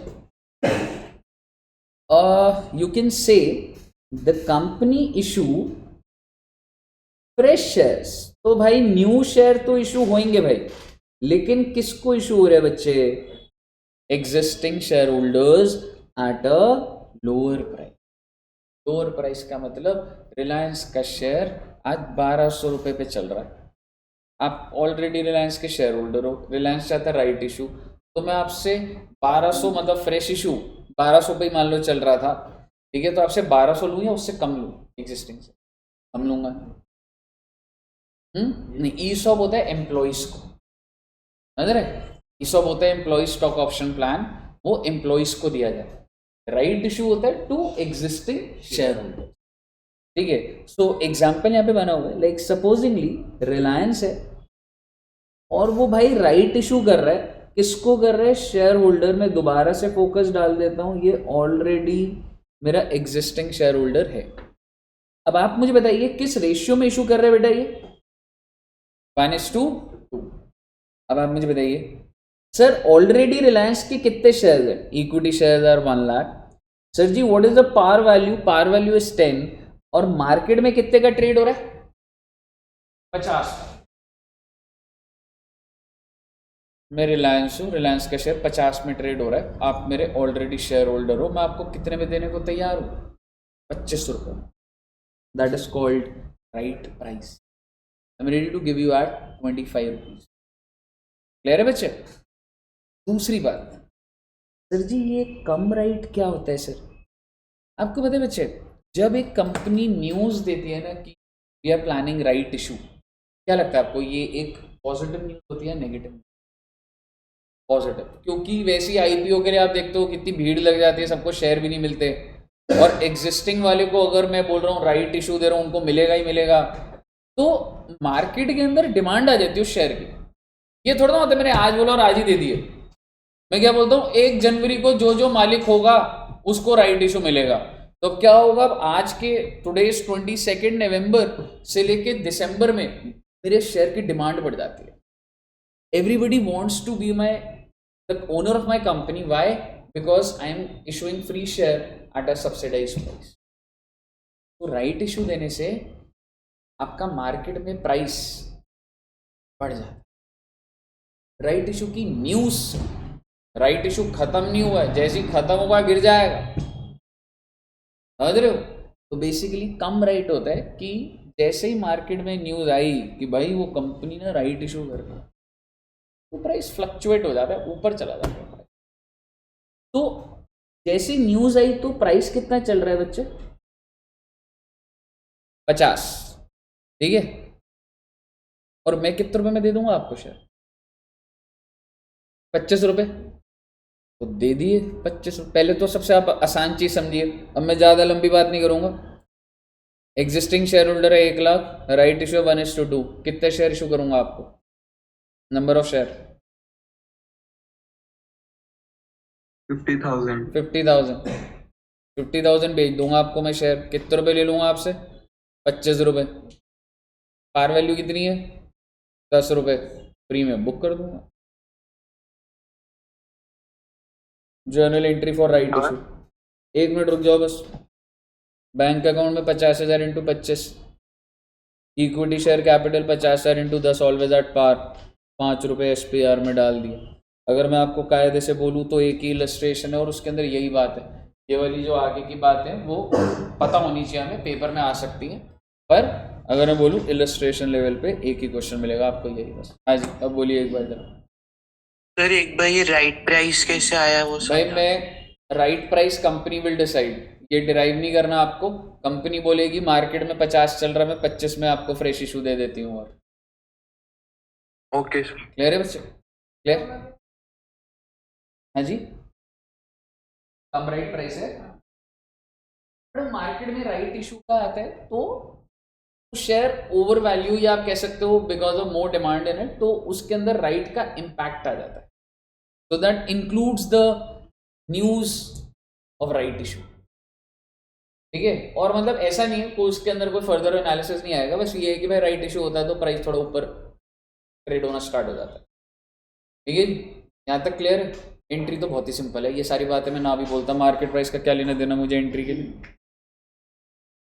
You can say the company issue fresh shares. तो भाई न्यू शेयर तो इशू होंगे भाई, लेकिन किसको इशू हो रहे हैं बच्चे? Existing share holders at a lower price. Lower price का मतलब रिलायंस का शेयर आज 1200 रुपये पे चल रहा है, आप ऑलरेडी रिलायंस के शेयर होल्डर हो, रिलायंस चाहता है राइट इशू, तो मैं आपसे 1200 मतलब फ्रेश इशू 1200 पे ही मान लो चल रहा था, ठीक है, तो आपसे 1200 लूँ या उससे कम लूँ? एग्जिस्टिंग से कम लूँगा। नहीं, ईसॉप होता है एम्प्लॉइज को, समझ रहे? ईसॉप होता है एम्प्लॉय स्टॉक ऑप्शन प्लान, वो एम्प्लॉइज को दिया जाता है। राइट इशू होता है टू एग्जिस्टिंग शेयर होल्डर, ठीक है। सो एग्जाम्पल यहाँ पे बना हुआ है, लाइक सपोजिंगली रिलायंस है और वो भाई राइट इशू कर रहा है, किसको कर रहा है? Share holder. में दोबारा से फोकस डाल देता हूँ, ये ऑलरेडी मेरा एग्जिस्टिंग शेयर होल्डर है। अब आप मुझे बताइए किस रेशियो में इशू कर रहे हैं बेटा ये? 1:2। अब आप मुझे बताइए सर ऑलरेडी रिलायंस के कितने शेयर है? Equity share are 1 lakh. Sir जी what is the par value? Par value is 10 और मार्केट में कितने का ट्रेड हो रहा है? 50। मैं रिलायंस हूँ, रिलायंस का शेयर 50 में ट्रेड हो रहा है, आप मेरे ऑलरेडी शेयर होल्डर हो, मैं आपको कितने में देने को तैयार हूँ? 25 रुपये। That is called right price. I am ready to give you at 25 rupees. Clear है बच्चे? दूसरी बात, सर जी ये कम राइट क्या होता है सर? आपको पता है बच्चे, जब एक कंपनी न्यूज़ देती है ना कि we are planning right issue, क्या लगता है आपको ये एक पॉजिटिव न्यूज़ होती है नेगेटिव? पॉजिटिव, क्योंकि वैसी IPO के लिए आप देखते हो कितनी भीड़ लग जाती है, सबको शेयर भी नहीं मिलते, और एग्जिस्टिंग वाले को अगर मैं बोल रहा हूँ राइट इशू दे रहा हूँ, उनको मिलेगा ही मिलेगा, तो मार्केट के अंदर डिमांड आ जाती है उस शेयर की। ये थोड़ा ना होता है मैंने आज बोला और आज ही दे दिए। मैं क्या बोलता हूँ 1 जनवरी को जो जो मालिक होगा उसको राइट इशू मिलेगा। तो अब क्या होगा, अब आज के टुडेज 22 नवंबर से लेके दिसंबर में मेरे शेयर की डिमांड बढ़ जाती है। Everybody wants to be my the owner of my company. Why? Because I am issuing free share at a subsidise price. तो राइट इशू देने से आपका मार्केट में प्राइस बढ़ जाता है। राइट इशू की न्यूज़, राइट इशू खत्म नहीं हुआ है, जैसे ही खत्म होगा गिर जाएगा, समझ रहे हो? तो बेसिकली कम राइट होता है कि जैसे ही मार्केट में न्यूज़ आई कि भाई वो कंपनी ना राइट इशू कर रही है, तो प्राइस फ्लक्चुएट हो जाता है, ऊपर चला जाता है प्राइस। तो जैसे न्यूज़ आई तो प्राइस कितना चल रहा है बच्चे? 50, ठीक है। और मैं कितने रुपए में दे दूंगा आपको शेयर? 25 रुपये। तो दे दिए 25। पहले तो सबसे आप आसान चीज़ समझिए, अब मैं ज़्यादा लंबी बात नहीं करूँगा। एग्जिस्टिंग शेयर होल्डर है 1,00,000, राइट इशू 1:2, कितने शेयर इशू करूँगा आपको, नंबर ऑफ शेयर 50,000। 50,000। 50,000 बेच दूंगा आपको मैं शेयर, कितने रुपए ले लूँगा आपसे, 25 रुपये। पार वैल्यू कितनी है, 10 रुपये, प्रीमियम बुक कर दूंगा। Journal entry for right issue, 1 minute रुक जाओ बस। बैंक अकाउंट में 50,000 into 25, equity share capital 50,000 into 10 always at par, 5 रुपये SPR में डाल दिया। अगर मैं आपको कायदे से बोलूँ तो एक ही इलस्ट्रेशन है और उसके अंदर यही बात है, ये वाली जो आगे की बात है वो पता होनी चाहिए हमें, पेपर में आ सकती है, पर अगर मैं बोलूँ इलस्ट्रेशन लेवल पे एक ही क्वेश्चन मिलेगा आपको, यही बस। हाँ जी, अब बोलिए एक बार जरा। सर एक बार ये राइट प्राइस कैसे आया वो भाई मैं right price company will decide, ये डिराइव नहीं करना आपको। कंपनी बोलेगी मार्केट में 50 चल रहा है, मैं 25 में आपको फ्रेश इशू दे देती हूँ। और ओके सर। क्लियर है बच्चे, क्लियर? हाँ जी, कम राइट प्राइस है, पर मार्केट में राइट इशू का आता है तो शेयर ओवर वैल्यू, या आप कह सकते हो because of more demand in it, तो उसके अंदर राइट का इम्पैक्ट आ जाता है। So that includes the news of right issue, ठीक है। और मतलब ऐसा नहीं है कोई उसके अंदर कोई फर्दर एनालिसिस नहीं आएगा, बस ये है कि भाई राइट इशू होता है तो प्राइस थोड़ा ऊपर ट्रेड होना स्टार्ट हो जाता है, ठीक है। यहाँ तक क्लियर है? एंट्री तो बहुत ही सिंपल है, ये सारी बातें मैं ना भी बोलता, मार्केट प्राइस का क्या लेना देना मुझे एंट्री के लिए,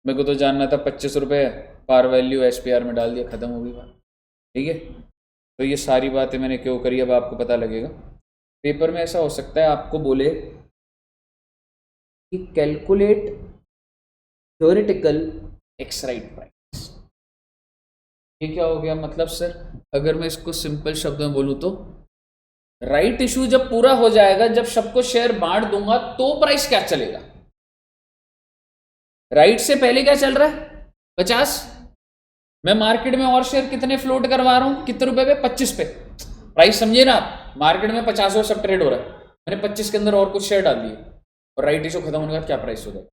मेरे को तो जानना था 25 रुपये, पार वैल्यू SPR में डाल दिया, खत्म हो गई बात, ठीक है। तो ये सारी बातें मैंने क्यों करी अब आपको पता लगेगा। पेपर में ऐसा हो सकता है आपको बोले कि calculate theoretical x right price, ये क्या हो गया मतलब सर, अगर मैं इसको सिंपल शब्द में बोलूँ तो राइट इशू जब पूरा हो जाएगा, जब सबको शेयर बांट दूंगा तो प्राइस क्या चलेगा। राइट से पहले क्या चल रहा है 50, मैं मार्केट में और शेयर कितने फ्लोट करवा रहा हूं, कितने रुपए पे, 25 पे। प्राइस समझिए ना आप, मार्केट में 50 और सब ट्रेड हो रहा है, मैंने 25 के अंदर और कुछ शेयर डाल दिए और राइट इशू खत्म होने के बाद क्या प्राइस हो जाएगा,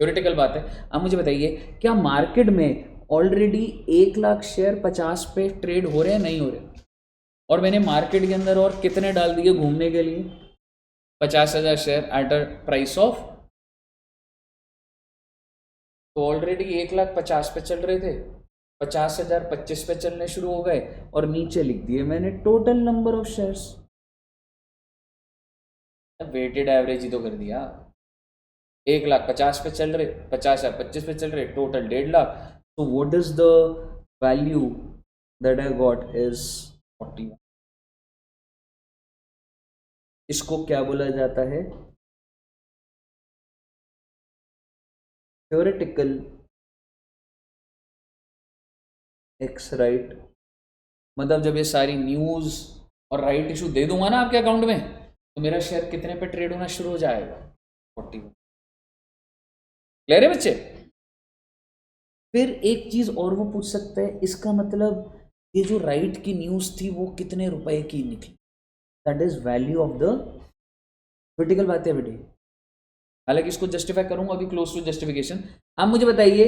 थ्योरेटिकल बात है। अब मुझे बताइए क्या मार्केट में ऑलरेडी 1,00,000 शेयर 50 पे ट्रेड हो रहे हैं, नहीं हो रहे, और मैंने मार्केट के अंदर और कितने डाल दिए घूमने के लिए, 50,000 share at a price of, तो ऑलरेडी 1,50,000 पे चल रहे थे, 50,000 25 पे चलने शुरू हो गए और नीचे लिख दिए मैंने total number of shares, weighted average ही तो कर दिया। 1,50,000 पे चल रहे, 50,000 25 पे चल रहे, टोटल 1,50,000, तो what is the value that I got is 41। इसको क्या बोला जाता है, थ्योरेटिकल एक्स राइट। मतलब जब ये सारी न्यूज और राइट इशू दे दूंगा ना आपके अकाउंट में, तो मेरा शेयर कितने पे ट्रेड होना शुरू हो जाएगा, 41। क्लियर है बच्चे? फिर एक चीज और वो पूछ सकता है, इसका मतलब ये जो राइट की न्यूज थी वो कितने रुपए की निकली, that is value of the, critical बात है बेटे। हालांकि इसको जस्टिफाई करूंगा अभी, क्लोज टू जस्टिफिकेशन। आप मुझे बताइए,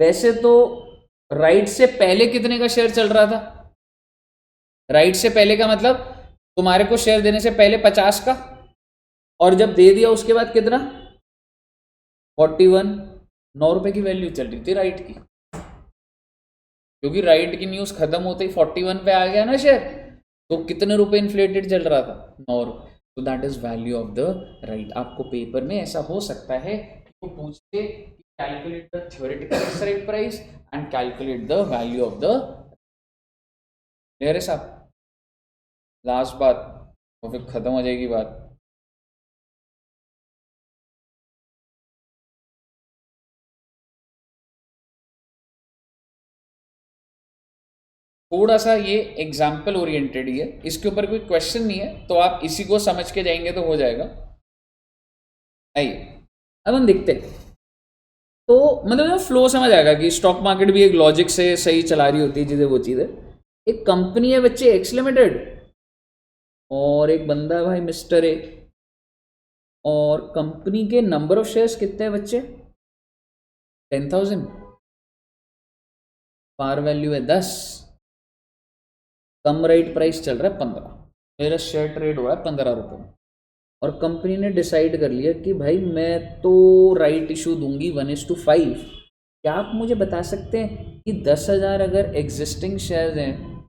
वैसे तो राइट से पहले कितने का शेयर चल रहा था, राइट से पहले का मतलब तुम्हारे को शेयर देने से पहले 50 का, और जब दे दिया उसके बाद कितना, 41। 9 रुपए की वैल्यू चल रही थी राइट की, क्योंकि राइट की न्यूज खत्म होते ही 41 पे आ गया ना शेयर, तो कितने रुपए इन्फ्लेटेड चल रहा था, 9 रुपए। तो that is value of the right. आपको पेपर में ऐसा हो सकता है तो पूछते calculate the theoretical x right price and calculate the value of the, clear है साहब? लास्ट बात और फिर खत्म हो जाएगी बात। थोड़ा सा ये एग्जाम्पल ओरिएंटेड ही है, इसके ऊपर कोई क्वेश्चन नहीं है, तो आप इसी को समझ के जाएंगे तो हो जाएगा। आइए अब हम देखते हैं, तो मतलब फ्लो समझ आएगा कि स्टॉक मार्केट भी एक लॉजिक से सही चला रही होती है चीज़ें, वो चीज़ है। एक कंपनी है बच्चे एक्स लिमिटेड, और एक बंदा है भाई मिस्टर ए, और कंपनी के नंबर ऑफ शेयर्स कितने हैं बच्चे? 10,000, पार वैल्यू है 10, कम राइट प्राइस चल रहा है 15, मेरा शेयर ट्रेड हो रहा है 15 रुपये में, और कंपनी ने डिसाइड कर लिया कि भाई मैं तो राइट इशू दूंगी 1:5। क्या आप मुझे बता सकते हैं कि 10,000 अगर एग्जिस्टिंग शेयर्स हैं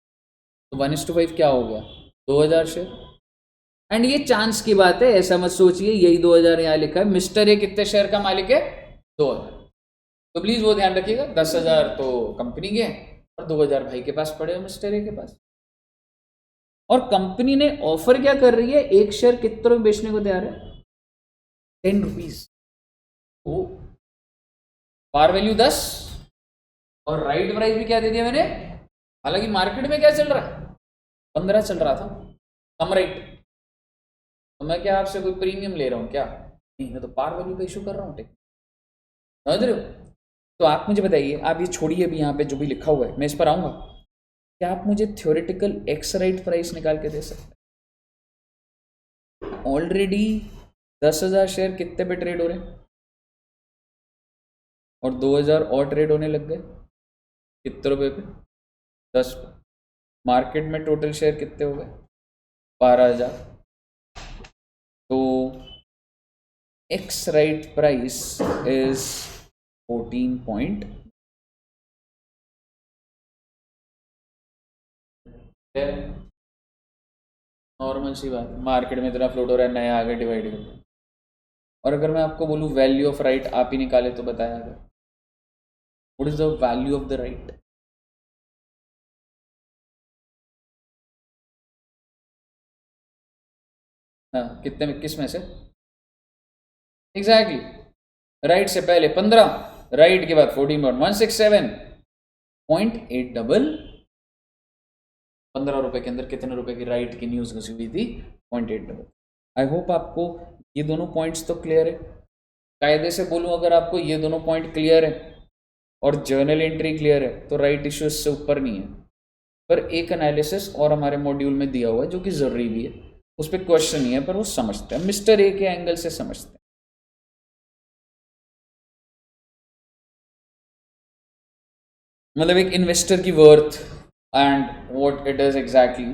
तो 1:5 क्या हो गया? 2,000 शेयर। एंड ये चांस की बात है, ऐसा मत सोचिए यही 2,000 यहाँ लिखा है। मिस्टर ए कितने शेयर का मालिक है? 2,000। तो प्लीज वो ध्यान रखिएगा, 10,000 तो कंपनी के और 2,000 भाई के पास पड़े हो, मिस्टर ए के पास। और कंपनी ने ऑफर क्या कर रही है? एक शेयर कितने में बेचने को तैयार है? 10 रुपीज। तो पार वैल्यू 10 और राइट प्राइस भी क्या दे दिया मैंने? हालांकि मार्केट में क्या चल रहा है? 15 चल रहा था, कम राइट। तो मैं क्या आपसे कोई प्रीमियम ले रहा हूँ क्या? नहीं, मैं तो पार वैल्यू पे इशू कर रहा हूँ। समझ रहे हो? तो आप मुझे बताइए, आप ये छोड़िए अभी यहाँ पे जो भी लिखा हुआ है, मैं इस पर आऊँगा। क्या आप मुझे थ्योरेटिकल एक्स राइट प्राइस निकाल के दे सकते हैं? ऑलरेडी 10,000 शेयर कितने पे ट्रेड हो रहे हैं और 2,000 और ट्रेड होने लग गए कितने रुपए पे? 10 पे। मार्केट में टोटल शेयर कितने हो गए? 12,000। तो X right price is 14 point. Normal सी बात है, मार्केट में इतना फ्लोट हो रहा है, नया आगे डिवाइड कर। और अगर मैं आपको बोलूँ वैल्यू ऑफ राइट आप ही निकाले तो बताया अगर, what is the value of the right? हाँ, कितने में, किस में से? एग्जैक्टली, राइट से पहले 15, राइट के बाद 14.167.8 डबल। 15 रुपए के अंदर कितने रुपए की राइट की न्यूज घुसी हुई थी? 0.8 डबल। आई होप आपको ये दोनों पॉइंट्स तो क्लियर है। कायदे से बोलूं, अगर आपको ये दोनों पॉइंट क्लियर है और जर्नल एंट्री क्लियर है तो राइट इशू इससे ऊपर नहीं है। पर एक एनालिसिस और हमारे मॉड्यूल में दिया हुआ है जो कि ज़रूरी भी है, उस पर क्वेश्चन नहीं है पर वो समझते हैं, मिस्टर ए के एंगल से समझते हैं। मतलब एक इन्वेस्टर की worth and what it is exactly.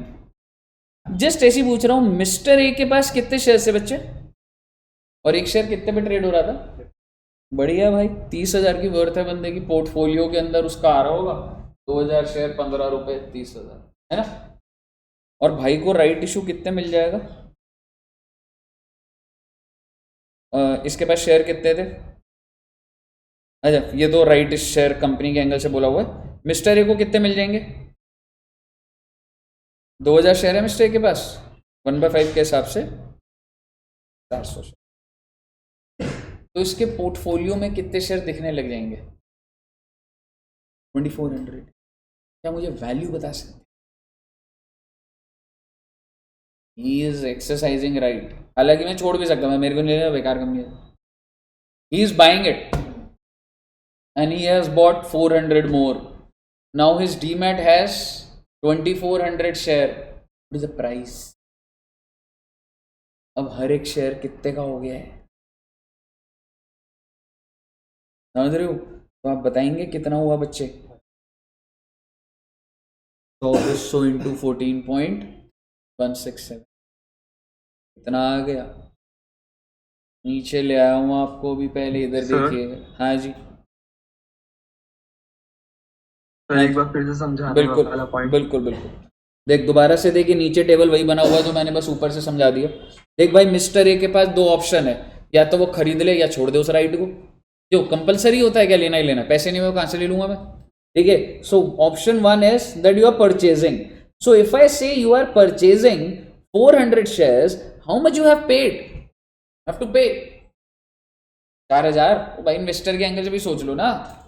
Just ऐसी पूछ रहा हूँ, मिस्टर ए के पास कितने शेयर से बच्चे, और एक शेयर कितने पे ट्रेड हो रहा था? बढ़िया भाई, 30,000 की वर्थ है बंदे की, पोर्टफोलियो के अंदर उसका आ रहा होगा 2,000 शेयर, 15 रुपए, 30,000, है ना? और भाई को राइट इशू कितने मिल जाएगा? इसके पास शेयर कितने थे? अच्छा, ये तो राइट शेयर कंपनी के एंगल से बोला हुआ है। मिस्टर ए को कितने मिल जाएंगे? 2,000 शेयर है मिस्टर ए के पास, 1/5 के हिसाब से 400 शेयर। तो इसके पोर्टफोलियो में कितने शेयर दिखने लग जाएंगे? 2400। क्या मुझे वैल्यू बता सकते? He is exercising right. हालांकि मैं छोड़ भी सकता हूँ, मेरे को नहीं लेना, बेकार कंपनी है। He is buying it and he has bought 400 more. Now his demat has 2,400 share. What is the price? अब हर एक शेयर कितने का हो गया है? समझ रहे हो? तो आप बताएंगे कितना हुआ बच्चे? 2400 इंटू 14.167, कितना आ गया? नीचे ले आया हूँ आपको भी, पहले इधर देखिएगा। हाँ जी, एक बार फिर से समझाना बिल्कुल वाला पॉइंट। बिल्कुल बिल्कुल। देख दोबारा से देखिए, नीचे टेबल वही बना हुआ है जो मैंने बस ऊपर से समझा दिया। देख भाई, मिस्टर ए के पास दो ऑप्शन है, या तो वो खरीद ले या छोड़ दे उस राइट को। जो कंपलसरी होता है क्या लेना ही लेना, पैसे नहीं हुए कहाँ से ले लूंगा मैं? ठीक है, so option 1 is that you are purchasing. So if I say you are purchasing 400 shares, how much you have paid? Have to pay 4,000। भाई इन्वेस्टर के एंगल से भी सोच लो ना,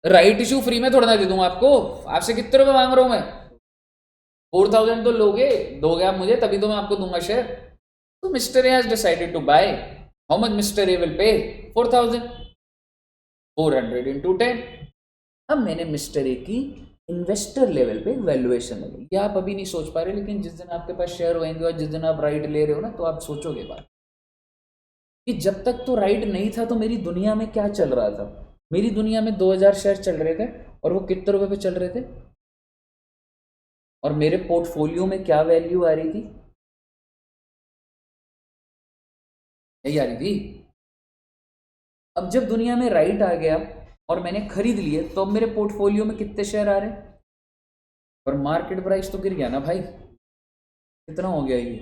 राइट इशू फ्री में थोड़ा ना दे दूंगा आपको। आपसे कितने रुपए मांग रहा हूं मैं? 4,000 तो लोगे, दोगे आप मुझे, तभी तो मैं आपको दूंगा शेयर। तो mister A has decided to buy, how much mister A will pay? 4,000, 400 into 10। अब मैंने मिस्टर ए की इन्वेस्टर लेवल पे वैल्यूएशन लेवल, ये आप अभी नहीं सोच पा रहे, लेकिन जिस दिन आपके पास शेयर होंगे और जिस दिन आप राइट ले रहे हो ना, तो आप सोचोगे बात कि जब तक तो राइट नहीं था तो मेरी दुनिया में क्या चल रहा था। मेरी दुनिया में 2000 शेयर चल रहे थे और वो कितने रुपए पे चल रहे थे, और मेरे पोर्टफोलियो में क्या वैल्यू आ रही थी, यही आ रही थी। अब जब दुनिया में राइट आ गया और मैंने खरीद लिए, तो अब मेरे पोर्टफोलियो में कितने शेयर आ रहे हैं, और मार्केट प्राइस तो गिर गया ना भाई, कितना हो गया ये।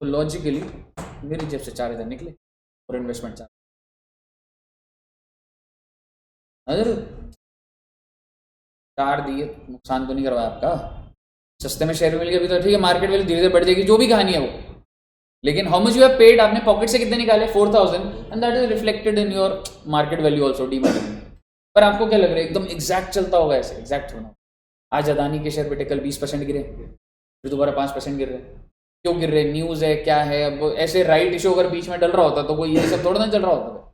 तो लॉजिकली मेरी जेब से 4000 निकले और इन्वेस्टमेंट 4, अगर 4 दिए तो नुकसान तो नहीं करवाया आपका, सस्ते में शेयर मिल गया भी तो ठीक है, मार्केट वैल्यू धीरे धीरे बढ़ जाएगी, जो भी कहानी है वो। लेकिन how much you have paid, आपने पॉकेट से कितने निकाले, 4000, and that is reflected in your market value also demat में। पर आपको क्या लग रहा है एकदम एग्जैक्ट चलता होगा ऐसे, एग्जैक्ट होना। आज अदानी के शेयर बेटे कल 20% गिरे, फिर दोबारा 5% गिर रहे, क्यों गिर रहे, न्यूज़ है क्या है। अब ऐसे राइट इशू अगर बीच में डल रहा होता तो कोई ये सब थोड़ा ना चल रहा होता,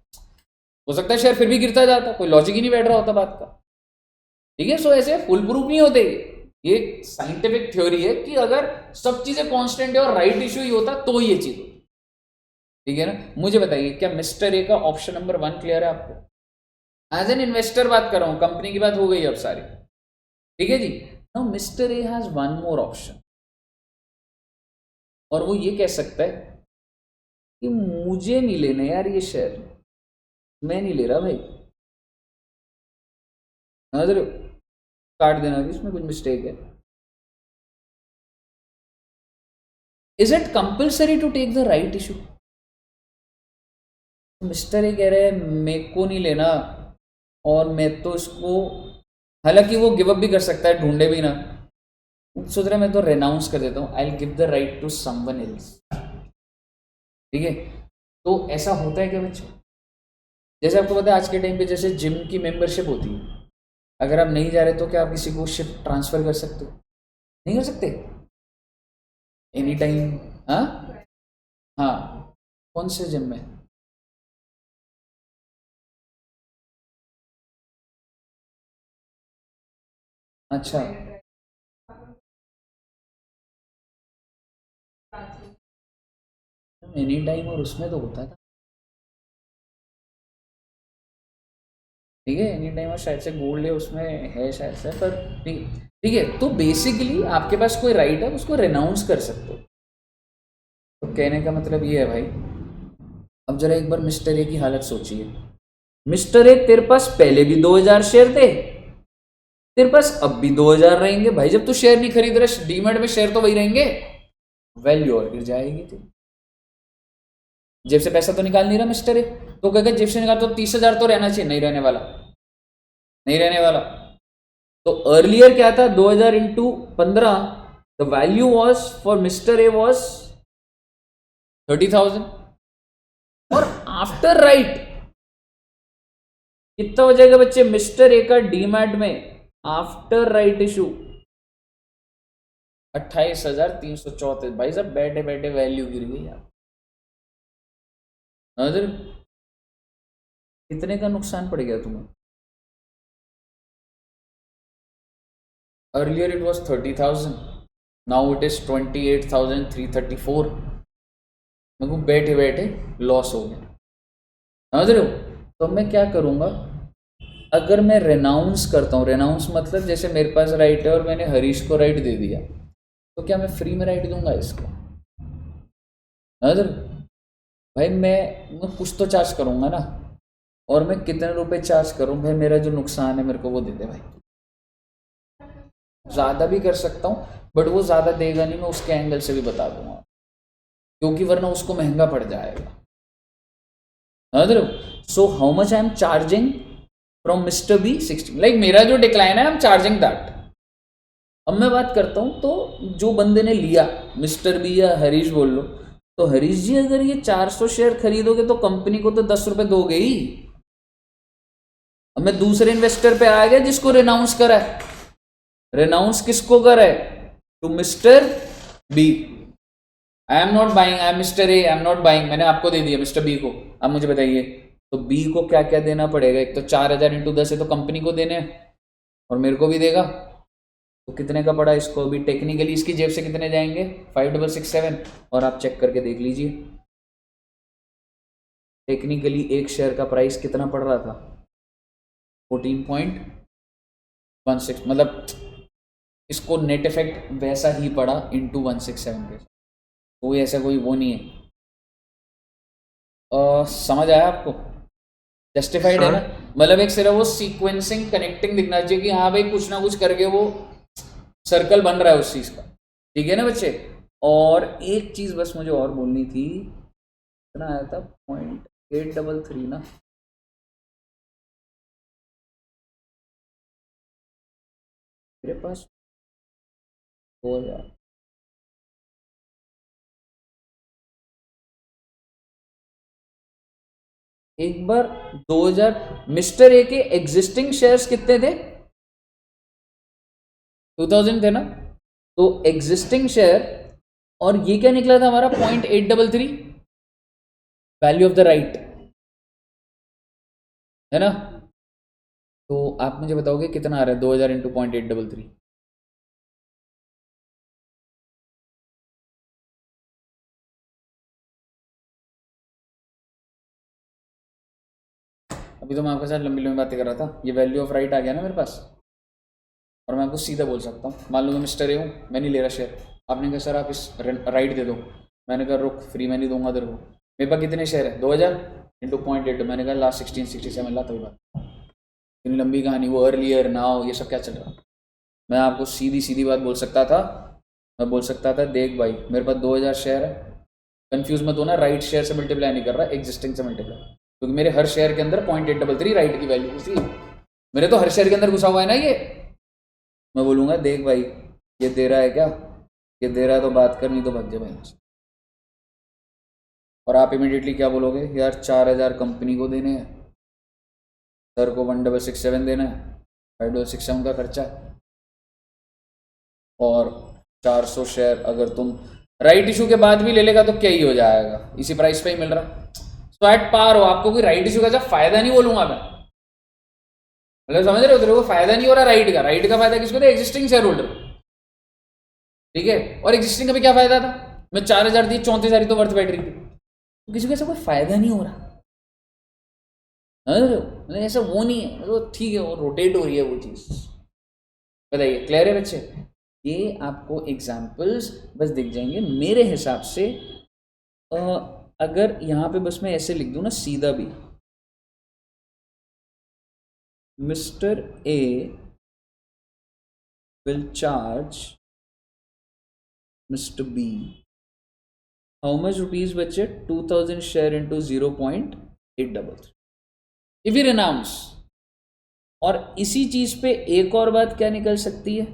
हो सकता है शेयर फिर भी गिरता जाता, कोई लॉजिक ही नहीं बैठ रहा होता बात का, ठीक है। सो ऐसे फुल प्रूफ नहीं होते, ये साइंटिफिक थ्योरी है कि अगर सब चीजें कांस्टेंट है और राइट इशू ही होता तो ये चीज होती, ठीक है ना। मुझे बताइए क्या मिस्टर ए का ऑप्शन नंबर 1 क्लियर है आपको? एज एन इन्वेस्टर बात कर रहा हूं, कंपनी की बात हो गई अब सारी, ठीक है जी। Now mister A has one more option, और वो ये कह सकता है कि मुझे नहीं लेने यार ये शेयर, मैं नहीं ले रहा भाई, नजर काट देना कि इसमें कुछ मिस्टेक है। Is it compulsory to take the right issue? Mister ये कह रहे हैं मेरे को नहीं लेना, और मैं तो इसको, हालांकि वो गिव अप भी कर सकता है, ढूंढे भी ना, सोच रहा मैं तो रेनाउंस कर देता हूँ, I will give the right to someone else, ठीक है। तो ऐसा होता है क्या बच्चों, जैसे आपको पता है आज के टाइम पे जैसे जिम की मेंबरशिप होती है, अगर आप नहीं जा रहे तो क्या आप किसी को शिफ्ट ट्रांसफर कर सकते हो? नहीं कर सकते, एनी टाइम। हाँ हाँ, कौन से जिम में? अच्छा, एनी टाइम और उसमें तो होता था, ठीक है, एनी टाइम और शायद से गोल्ड है उसमें है शायद से, पर ठीक, ठीक है। तो बेसिकली आपके पास कोई राइट है, उसको रेनाउंस कर सकते हो। तो कहने का मतलब ये है भाई, अब जरा एक बार मिस्टर ए की हालत सोचिए। मिस्टर ए तेरे पास पहले भी 2000 शेयर थे, तेरे पास अब भी 2000 रहेंगे भाई, जब तू शेयर नहीं खरीद रहा डीमेट में शेयर तो वही रहेंगे, वैल्यू और गिर जाएगी तेरी। जेब से पैसा तो निकाल नहीं रहा मिस्टर ए, तो कहेगा जेब से निकाल तो 30,000 तो रहना चाहिए, नहीं रहने वाला, नहीं रहने वाला। तो अर्लियर क्या था, 2000 into 15, the value was for mister A was 30,000, और आफ्टर राइट कितना हो जाएगा बच्चे, मिस्टर ए का डीमैट में आफ्टर राइट इशू 28,334। भाई साहब बैठे बैठे वैल्यू गिर गई यार, नजर कितने का नुकसान पड़ गया तुम्हें। Earlier it was 30,000, now it is 28,334। मेरे को बैठे बैठे लॉस हो गया, समझ रहे हो। तो मैं क्या करूँगा, अगर मैं रेनाउंस करता हूँ, रेनाउंस मतलब जैसे मेरे पास राइट है और मैंने हरीश को राइट दे दिया, तो क्या मैं फ्री में राइट दूंगा इसको? समझ रहे हो भाई, मैं कुछ तो चार्ज करूँगा ना, और मैं कितने रुपए चार्ज करूँ भाई, मेरा जो नुकसान है मेरे को वो दे दे भाई। ज़्यादा भी कर सकता हूँ, बट वो ज़्यादा देगा नहीं, मैं उसके एंगल से भी बता दूंगा, क्योंकि वरना उसको महंगा पड़ जाएगा, समझ रहे हो। So how much I am charging from mister B 16, like मेरा जो डिक्लाइन है आई एम चार्जिंग दैट। अब मैं बात करता हूँ, तो जो बंदे ने लिया मिस्टर बी या हरीश बोल लो, तो हरीश जी अगर ये 400 शेयर खरीदोगे तो कंपनी को तो 10 रुपए दोगे ही। अब मैं दूसरे इन्वेस्टर पे आ गया जिसको रेनाउंस करा है, रेनाउंस किसको करा है, to mister B. I am not buying, I am mister A, I am not buying, मैंने आपको दे दिया मिस्टर बी को। अब मुझे बताइए तो बी को क्या क्या देना पड़ेगा, एक तो 4000 इंटू 10 है तो कंपनी को देने हैं, और मेरे को भी देगा, तो कितने का पड़ा इसको? अभी टेक्निकली इसकी जेब से कितने जाएंगे? 5667। और आप चेक करके देख लीजिए टेक्निकली एक शेयर का प्राइस कितना पड़ रहा था, 14.16। मतलब इसको नेट इफेक्ट वैसा ही पड़ा इंटू 167 के, कोई ऐसा कोई वो नहीं है। समझ आया आपको? जस्टिफाइड है ना? मतलब एक सिर्फ वो सीक्वेंसिंग कनेक्टिंग दिखना चाहिए कि हाँ भाई कुछ ना कुछ करके वो सर्कल बन रहा है उस चीज़ का। ठीक है ना बच्चे? और एक चीज़ बस मुझे और बोलनी थी, कितना आया था? 0.833 ना? मेरे पास 2000 एक बार 2000 मिस्टर ए के एग्जिस्टिंग शेयर्स कितने थे? 2000 थे ना? तो एग्जिस्टिंग शेयर, और ये क्या निकला था हमारा? 0.833 वैल्यू ऑफ द राइट, है ना? तो आप मुझे बताओगे कितना आ रहा है 2000 इंटू 0.833? अभी तो मैं आपके साथ लंबी लंबी बातें कर रहा था, ये वैल्यू ऑफ राइट आ गया ना मेरे पास, और मैं आपको सीधा बोल सकता हूँ। मान लो मैं मिस्टर ए हूँ, मैं नहीं ले रहा शेयर, आपने कहा सर आप इस राइट दे दो, मैंने कहा रुक फ्री में नहीं दूंगा तेरे को। मेरे पास कितने शेयर है? 2000 इंटू 0.8, मैंने कहा लास्ट 1667 ला, तभी बात। इतनी लंबी कहानी, वो अर्लियर नाउ ये सब क्या चल रहा? मैं आपको सीधी सीधी बात बोल सकता था, मैं बोल सकता था देख भाई मेरे पास 2000 शेयर है, कंफ्यूज मत होना, राइट शेयर से मल्टीप्लाई नहीं कर रहा, एग्जिस्टिंग से मल्टीप्लाई, क्योंकि मेरे हर शेयर के अंदर 0.833 राइट की वैल्यू थी, मेरे तो हर शेयर के अंदर घुसा हुआ है ना ये। मैं बोलूँगा देख भाई ये दे रहा है क्या, ये दे रहा है तो बात कर, नहीं तो भाग जा भाई। और आप इमीडिएटली क्या बोलोगे? यार 4000 कंपनी को देने हैं, सर को 1667 देना है, 5667 का खर्चा है, और 400 शेयर अगर तुम राइट इशू के बाद भी ले लेगा तो क्या ही हो जाएगा, इसी प्राइस पे ही मिल रहा। सो एट पार हो, आपको कोई राइट इशू का जब फायदा नहीं बोलूंगा मैं, मतलब समझ रहे हो? तेरे को फायदा नहीं हो रहा राइट का, राइट का फायदा किसको था? Existing share holder. ठीक है, और एग्जिस्टिंग का भी क्या फायदा था? मैं 4000 दी, 34,000 तो वर्थ बैठ रही थी, तो किसी को ऐसा कोई फायदा नहीं हो रहा, समझ रहे हो? मतलब ऐसा वो नहीं है, तो ठीक है वो रोटेट हो रही है वो चीज़। बताइए क्लियर है बच्चे? ये आपको एग्जाम्पल्स बस दिख जाएंगे मेरे हिसाब से। अ, अगर यहाँ पे बस मैं ऐसे लिख दूँ ना सीधा भी, mister A will charge Mr. B how much rupees बच्चे? 2000 share into 0.833 if he renounce। और इसी चीज पे एक और बात क्या निकल सकती है?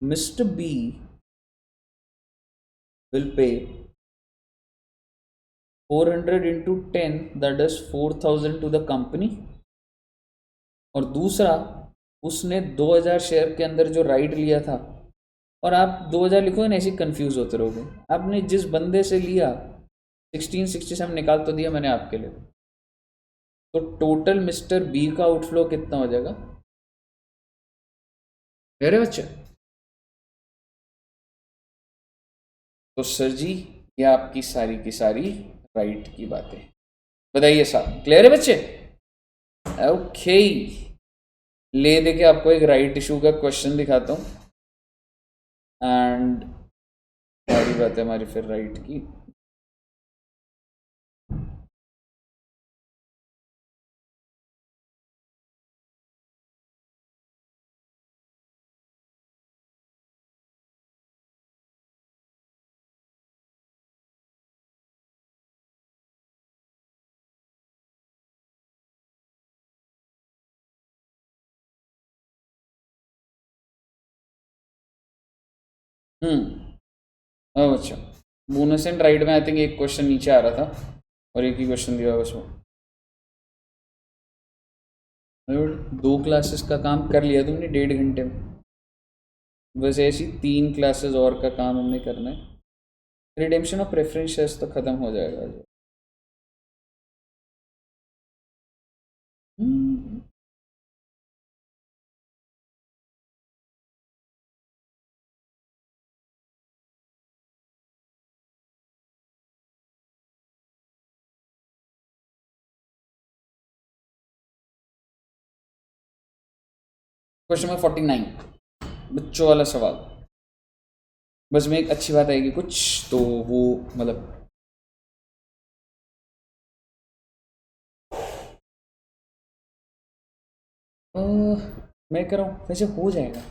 Mister B will pay 400 into 10 that is 4000 to the company, और दूसरा उसने 2000 शेयर के अंदर जो राइट लिया था, और आप 2000 लिखोगे ना ऐसे कंफ्यूज होते रहोगे, आपने जिस बंदे से लिया 1667 निकाल तो दिया मैंने आपके लिए, तो टोटल मिस्टर बी का आउटफ्लो कितना हो जाएगा मेरे बच्चे? तो सर जी ये आपकी सारी की सारी राइट की बातें, बताइए साहब क्लियर है बच्चे? ओके, ले देके आपको एक राइट इशू का क्वेश्चन दिखाता हूँ, एंड सारी बातें हमारी फिर राइट की। हाँ अच्छा, बोनस एंड राइट में आई थिंक एक क्वेश्चन नीचे आ रहा था और एक ही क्वेश्चन दिया बस वो। दो क्लासेस का काम कर लिया तुमने 1.5 घंटे में, बस ऐसी 3 क्लासेस और का काम हमने करना है, रिडेम्पशन ऑफ प्रेफरेंस शेयर्स तो ख़त्म हो जाएगा। क्वेश्चन नंबर 49 बच्चों वाला सवाल। बस में एक अच्छी बात आएगी कुछ तो वो मतलब मैं कर रहा हूँ वैसे हो जाएगा।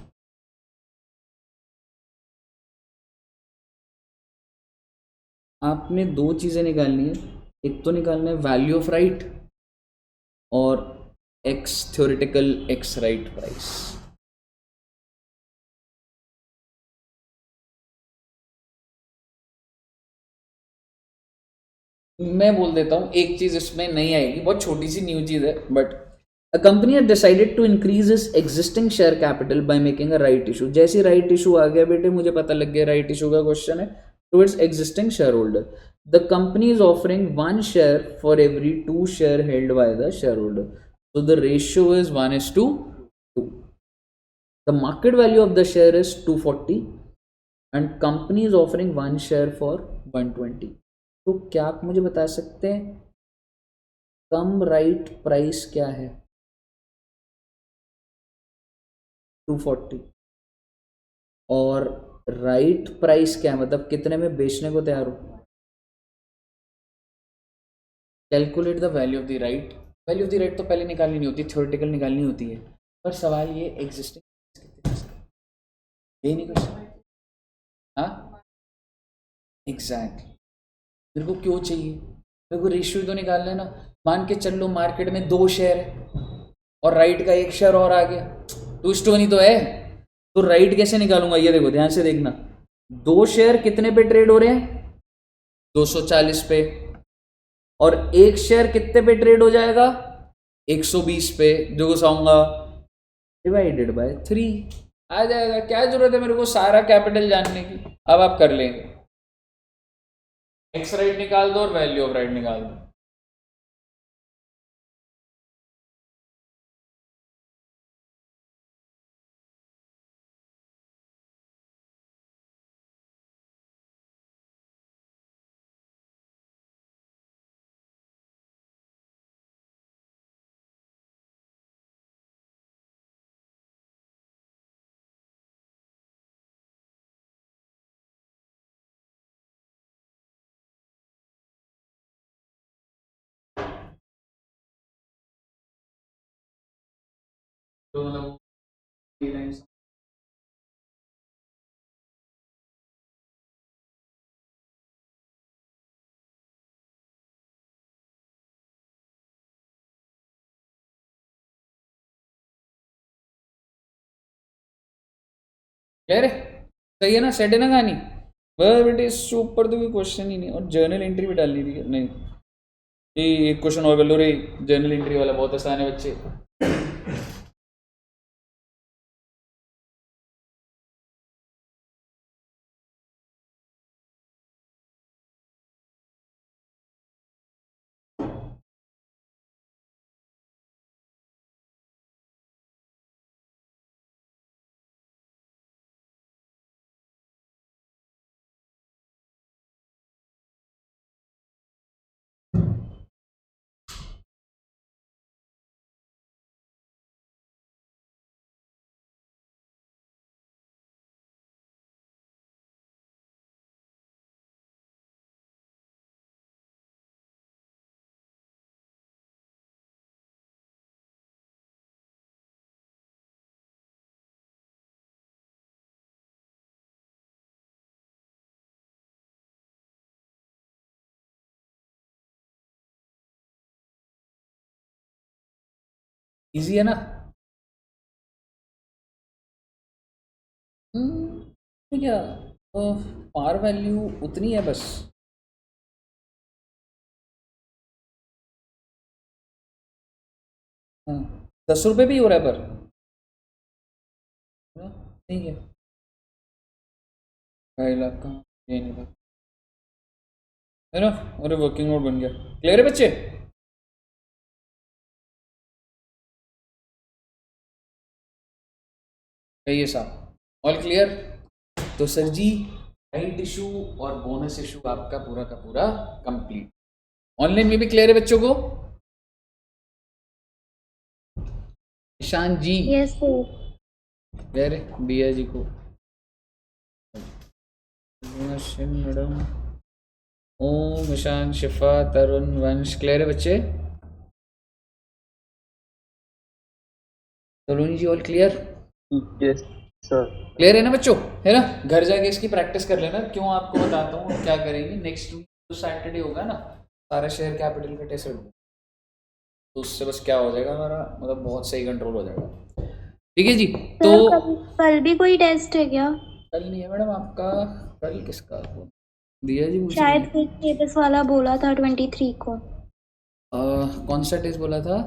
आपने दो चीज़ें निकालनी है, एक तो निकालना है वैल्यू ऑफ राइट और x theoretical x right price. मैं बोल देता हूँ एक चीज़ इसमें नहीं आएगी, बहुत छोटी सी न्यू चीज़ है, but a company has decided to increase its existing share capital by making a right issue. जैसे राइट इशू आ गया बेटे, मुझे पता लग गया राइट इशू का क्वेश्चन है, to its existing share holder. The company is offering 1 share for every 2 share held by the share holder, so the ratio is 1:2. The market value of the share is 240 and company is offering 1 share for 120. तो क्या आप मुझे बता सकते हैं कम right price क्या है? 240 और राइट प्राइस क्या है, मतलब कितने में बेचने को तैयार हो? Calculate the value of the right. Value of the right तो पहले निकालनी नहीं होती, थ्योरेटिकल निकालनी होती है, पर सवाल ये एग्जिस्टिंग यही नहीं क्वेश्चन। हाँ एग्जैक्टली, मेरे को क्यों चाहिए, मेरे को रेशियो तो निकालना है ना। मान के चल लो मार्केट में 2 शेयर है और राइट का 1 शेयर और आ गया, 2:1 तो है, तो राइट कैसे निकालूंगा? ये देखो ध्यान से देखना, 2 शेयर कितने पे ट्रेड हो रहे हैं? 240 पे, और 1 शेयर कितने पे ट्रेड हो जाएगा? 120 पे, जो घुसाऊंगा डिवाइडेड बाय 3 आ जाएगा। क्या जरूरत है मेरे को सारा कैपिटल जानने की, अब आप कर लेंगे। एक्स राइट निकाल दो और वैल्यू ऑफ राइट निकाल दो। तो मतलब क्लियर है, सही है ना, सेट है ना कहानी। वह बेटे इससे ऊपर तो कोई क्वेश्चन ही नहीं, और जर्नल एंट्री भी डालनी थी नहीं। ये एक क्वेश्चन और कर लो रे, जर्नल एंट्री वाला बहुत आसान है बच्चे। इजी है ना? तो क्या पार वैल्यू उतनी है बस। हाँ, 10 रुपये भी हो रहा है पर हाँ, ठीक है। 2.5 लाख का ये नहीं था है ना। अरे वर्किंग नोट बन गया। क्लियर है बच्चे? कहिए साहब ऑल क्लियर? तो सर जी राइट इशू और बोनस इशू आपका पूरा का पूरा कंप्लीट। ऑनलाइन में भी क्लियर है बच्चों को? ईशान जी यस सर। वेरे बिया जी को मैडम। ओम ईशान शिफा तरुण वंश क्लियर है बच्चे? Taruni ji all clear? Yes sir. Clear है ना बच्चों? है ना? घर जाके इसकी प्रैक्टिस कर लेना। क्यों आपको बताता हूँ क्या करेंगे। नेक्स्ट वीक जो सैटरडे होगा ना, सारा शेयर कैपिटल का टेस्ट होगा, तो उससे बस क्या हो जाएगा हमारा, मतलब बहुत सही कंट्रोल हो जाएगा। ठीक है जी। तो सर कल भी कोई टेस्ट है क्या? कल नहीं है मैडम आपका। कल किसका दिया जी? पूछ रही शायद हैं। कोई सिलेबस वाला बोला था 23 को। कौन सा टेस्ट बोला था?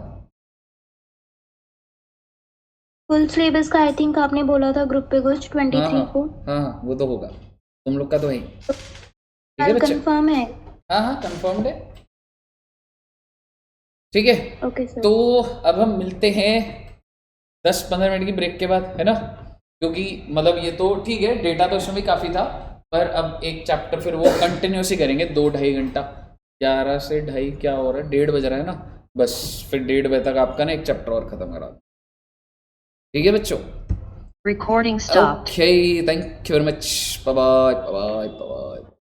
फुल सिलेबस का आई थिंक आपने बोला था ग्रुप पे कुछ 23 को। हाँ वो तो होगा, तुम लोग का तो है ही। ठीक है कल बच्चे? कंफर्म है? हाँ कंफर्म्ड है। ठीक है, ओके सर। तो अब हम मिलते हैं 10-15 मिनट की ब्रेक के बाद, है ना? क्योंकि मतलब ये तो ठीक है, डेटा तो इसमें भी काफ़ी था, पर अब एक चैप्टर फिर वो कंटिन्यूस ही करेंगे 2-2.5 घंटा। 11 से 2:30 क्या हो रहा है, 1:30 बज रहा है ना, बस फिर 1:30 बजे तक आपका ना एक चैप्टर और ख़त्म करा। ठीक है बच्चों? Recording stopped. Okay, thank you very much, bye bye bye bye.